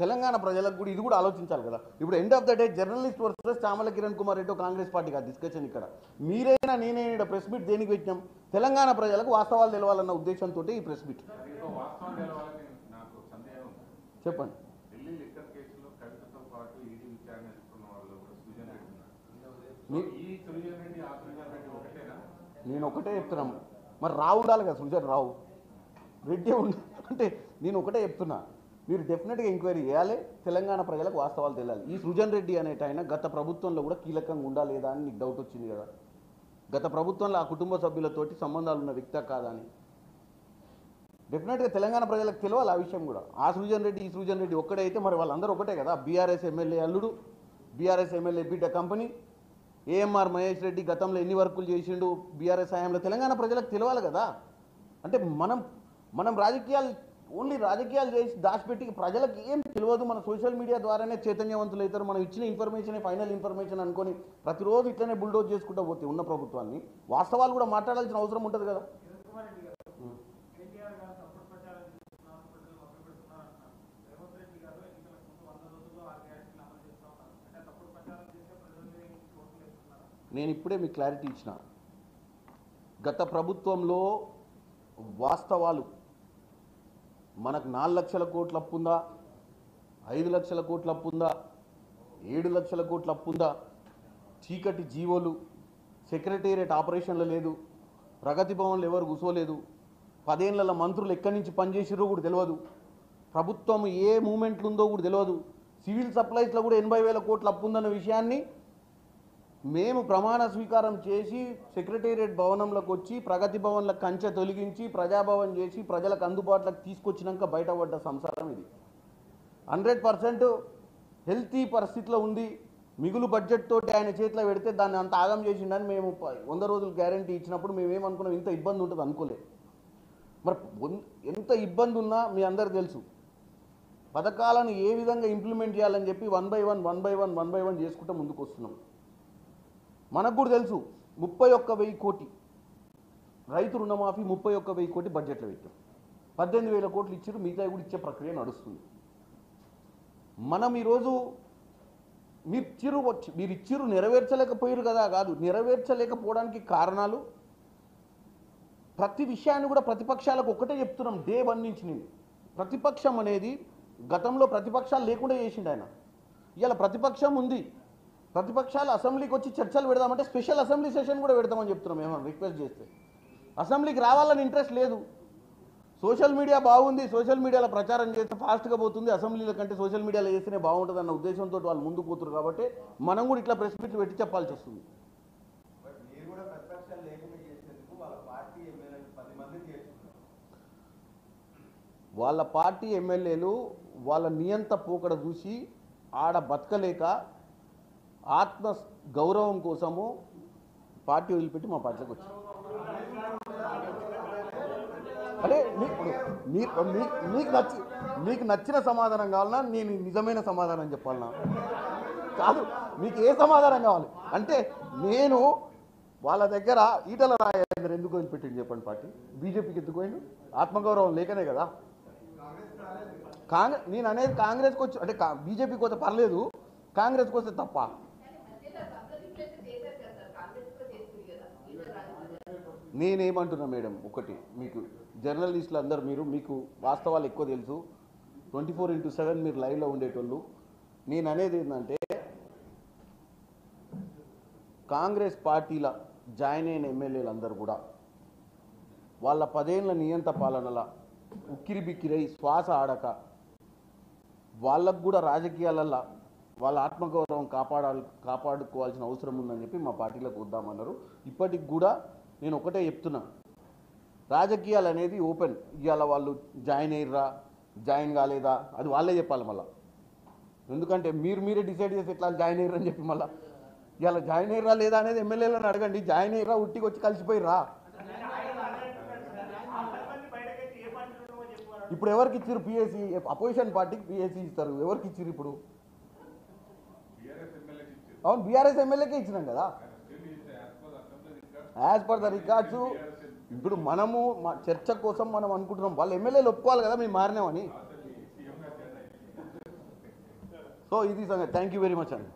తెలంగాణ ప్రజలకు కూడా ఇది కూడా ఆలోచించాలి కదా. ఇప్పుడు end of the day journalist versus Chamala Kiran Kumar Reddy Congress party కాదు డిస్కషన్. ఇక్కడ మీరైనా నేనైనా ప్రెస్ మీట్ దేనికి పెట్టినాం, తెలంగాణ ప్రజలకు వాస్తవాలు తెలవాలన్న ఉద్దేశంతో ఈ ప్రెస్ మీట్. చెప్పండి. నేను ఒకటే చెప్తున్నాం, మరి రావు ఉండాలి కదా, సృజన్ రావు రెడ్డి అంటే నేను ఒకటే చెప్తున్నా, మీరు డెఫినెట్గా ఎంక్వైరీ చేయాలి, తెలంగాణ ప్రజలకు వాస్తవాలు తెలియాలి. ఈ సృజన్ రెడ్డి అనేట ఆయన గత ప్రభుత్వంలో కూడా కీలకంగా ఉండా లేదా అని నీకు డౌట్ వచ్చింది కదా, గత ప్రభుత్వంలో ఆ కుటుంబ సభ్యులతోటి సంబంధాలు ఉన్న వ్యక్తి కాదా అని డెఫినెట్గా తెలంగాణ ప్రజలకు తెలియాలి ఆ విషయం కూడా. ఆ సృజన్ రెడ్డి ఈ సృజన్ రెడ్డి ఒక్కడైతే మరి వాళ్ళందరూ ఒకటే కదా. బీఆర్ఎస్ ఎమ్మెల్యే అల్లుడు, బీఆర్ఎస్ ఎమ్మెల్యే బిడ్డ కంపెనీ, ఏఎంఆర్ మహేష్ రెడ్డి గతంలో ఎన్ని వర్కులు చేసిండు బీఆర్ఎస్ హయాంలో, తెలంగాణ ప్రజలకు తెలియాలి కదా. అంటే మనం రాజకీయాలు ఓన్లీ రాజకీయాలు చేసి దాచిపెట్టి ప్రజలకు ఏం తెలియదు, మన సోషల్ మీడియా ద్వారానే చైతన్యవంతులు అవుతారు. మనం ఇచ్చిన ఇన్ఫర్మేషనే ఫైనల్ ఇన్ఫర్మేషన్ అనుకొని ప్రతిరోజు ఇట్లనే బుల్డోజ్ చేసుకుంటూ పోతే ఉన్న ప్రభుత్వాన్ని వాస్తవాలు కూడా మాట్లాడాల్సిన అవసరం ఉంటుంది కదా. నేను ఇప్పుడే మీకు క్లారిటీ ఇచ్చిన, గత ప్రభుత్వంలో వాస్తవాలు మనకు 4 లక్షల కోట్ల అప్పు ఉందా, 5 లక్షల కోట్ల అప్పు ఉందా, 7 లక్షల కోట్ల అప్పు ఉందా, చీకటి జీవోలు, సెక్రటేరియట్ ఆపరేషన్లు లేదు, ప్రగతి భవన్లు ఎవరు కూర్చోలేదు, 10 ఏళ్ల మంత్రులు ఎక్కడి నుంచి పనిచేసిరో కూడా తెలియదు, ప్రభుత్వం ఏ మూమెంట్లు ఉందో కూడా తెలియదు, సివిల్ సప్లైస్లో కూడా 80,000 కోట్ల అప్పు ఉందన్న విషయాన్ని మేము ప్రమాణ స్వీకారం చేసి సెక్రటేరియట్ భవనంలోకి వచ్చి ప్రగతి భవన్ల కంచె తొలగించి ప్రజాభవన్ చేసి ప్రజలకు అందుబాటులోకి తీసుకొచ్చినాక బయటపడ్డ సంసారం ఇది. 100% హెల్తీ పరిస్థితిలో ఉంది, మిగులు బడ్జెట్ తోటి ఆయన చేతిలో పెడితే దాన్ని అంత ఆగం చేసిండని మేము 100 రోజులు గ్యారంటీ ఇచ్చినప్పుడు మేమేమనుకున్నాం, ఇంత ఇబ్బంది ఉంటుంది అనుకోలే. మరి ఎంత ఇబ్బంది ఉన్నా మీ అందరికి తెలుసు, పథకాలను ఏ విధంగా ఇంప్లిమెంట్ చేయాలని చెప్పి 1 by 1 చేసుకుంటూ ముందుకు వస్తున్నాం. మనకు కూడా తెలుసు 31,000 కోటి రైతు రుణమాఫీ 31,000 కోటి బడ్జెట్లో పెట్టాం, 18,000 కోట్లు ఇచ్చారు, మిగతా కూడా ఇచ్చే ప్రక్రియ నడుస్తుంది. మనం ఈరోజు మీరు ఇచ్చిరు నెరవేర్చలేకపోయారు కదా, కాదు, నెరవేర్చలేకపోవడానికి కారణాలు ప్రతి విషయాన్ని కూడా ప్రతిపక్షాలకు ఒకటే చెప్తున్నాం. డే 1 నుంచి నేను ప్రతిపక్షం అనేది గతంలో ప్రతిపక్షాలు లేకుండా చేసిండు ఆయన. ఇవాళ ప్రతిపక్షం ఉంది, ప్రతిపక్షాలు అసెంబ్లీకి వచ్చి చర్చలు పెడదామంటే స్పెషల్ అసెంబ్లీ సెషన్ కూడా పెడతామని చెప్తున్నాం. ఏమన్నా రిక్వెస్ట్ చేస్తే అసెంబ్లీకి రావాలని ఇంట్రెస్ట్ లేదు. సోషల్ మీడియా బాగుంది, సోషల్ మీడియాలో ప్రచారం చేస్తే ఫాస్ట్గా పోతుంది, అసెంబ్లీల కంటే సోషల్ మీడియాలో చేస్తేనే బాగుంటుంది అన్న ఉద్దేశంతో వాళ్ళు ముందుకు పోతున్నారు. కాబట్టి మనం కూడా ఇట్లా ప్రెస్ మీట్లు పెట్టి చెప్పాల్సి వస్తుంది. వాళ్ళ పార్టీ ఎమ్మెల్యేలు వాళ్ళ నియంత పోకడ చూసి ఆడ బతకలేక ఆత్మ గౌరవం కోసము పార్టీ వదిలిపెట్టి మా పార్టీలోకి వచ్చారు. అంటే మీకు నచ్చిన సమాధానం కావాలన్నా, నేను నిజమైన సమాధానం చెప్పాలన్నా, కాదు మీకు ఏ సమాధానం కావాలి అంటే, నేను వాళ్ళ దగ్గర ఈటల రాజేందర్ ఎందుకు వదిలిపెట్టింది చెప్పండి, పార్టీ బీజేపీకి ఎందుకు పోయిండు? ఆత్మగౌరవం లేకనే కదా. నేను అనేది కాంగ్రెస్కి వచ్చి అంటే బీజేపీకి వస్తే పర్లేదు, కాంగ్రెస్కి వస్తే తప్ప. నేనేమంటున్నా మేడం, ఒకటి మీకు జర్నలిస్టులు అందరు మీకు వాస్తవాలు ఎక్కువ తెలుసు, 24/7 మీరు లైవ్లో ఉండేటోళ్ళు. నేను అనేది ఏంటంటే, కాంగ్రెస్ పార్టీల జాయిన్ అయిన ఎమ్మెల్యేలు అందరూ కూడా వాళ్ళ 10 ఏళ్ల నియంత పాలనల ఉక్కిరి బిక్కిరై శ్వాస ఆడక వాళ్ళకు కూడా రాజకీయాలలో వాళ్ళ ఆత్మగౌరవం కాపాడుకోవాల్సిన అవసరం ఉందని చెప్పి మా పార్టీలోకి వద్దామన్నారు. ఇప్పటికి కూడా నేను ఒకటే చెప్తున్నా, రాజకీయాలు అనేది ఓపెన్. ఇవాళ వాళ్ళు జాయిన్ అయ్యారా జాయిన్ కాలేదా అది వాళ్ళే చెప్పాలి మళ్ళీ, ఎందుకంటే మీరే డిసైడ్ చేసి ఎట్లా జాయిన్ అయ్యారని చెప్పి మళ్ళీ ఇవాళ జాయిన్ అయ్యారా లేదా అనేది ఎమ్మెల్యేలను అడగండి. జాయిన్ అయ్యారా ఉట్టికి వచ్చి కలిసిపోయిర్రా? ఇప్పుడు ఎవరికి ఇచ్చారు పిఎస్సి? అపోజిషన్ పార్టీకి పిఎస్సి ఇస్తారు, ఎవరికి ఇచ్చారు ఇప్పుడు? అవును, బీఆర్ఎస్ ఎమ్మెల్యేకే ఇచ్చినాం కదా, యాజ్ పర్ ద రికార్డ్స్. ఇప్పుడు మనము చర్చ కోసం మనం అనుకుంటున్నాం, వాళ్ళు ఎమ్మెల్యేలు ఒప్పుకోవాలి కదా మేము మారినామని. సో ఇది సంగతి. థ్యాంక్ యూ వెరీ మచ్ అండి.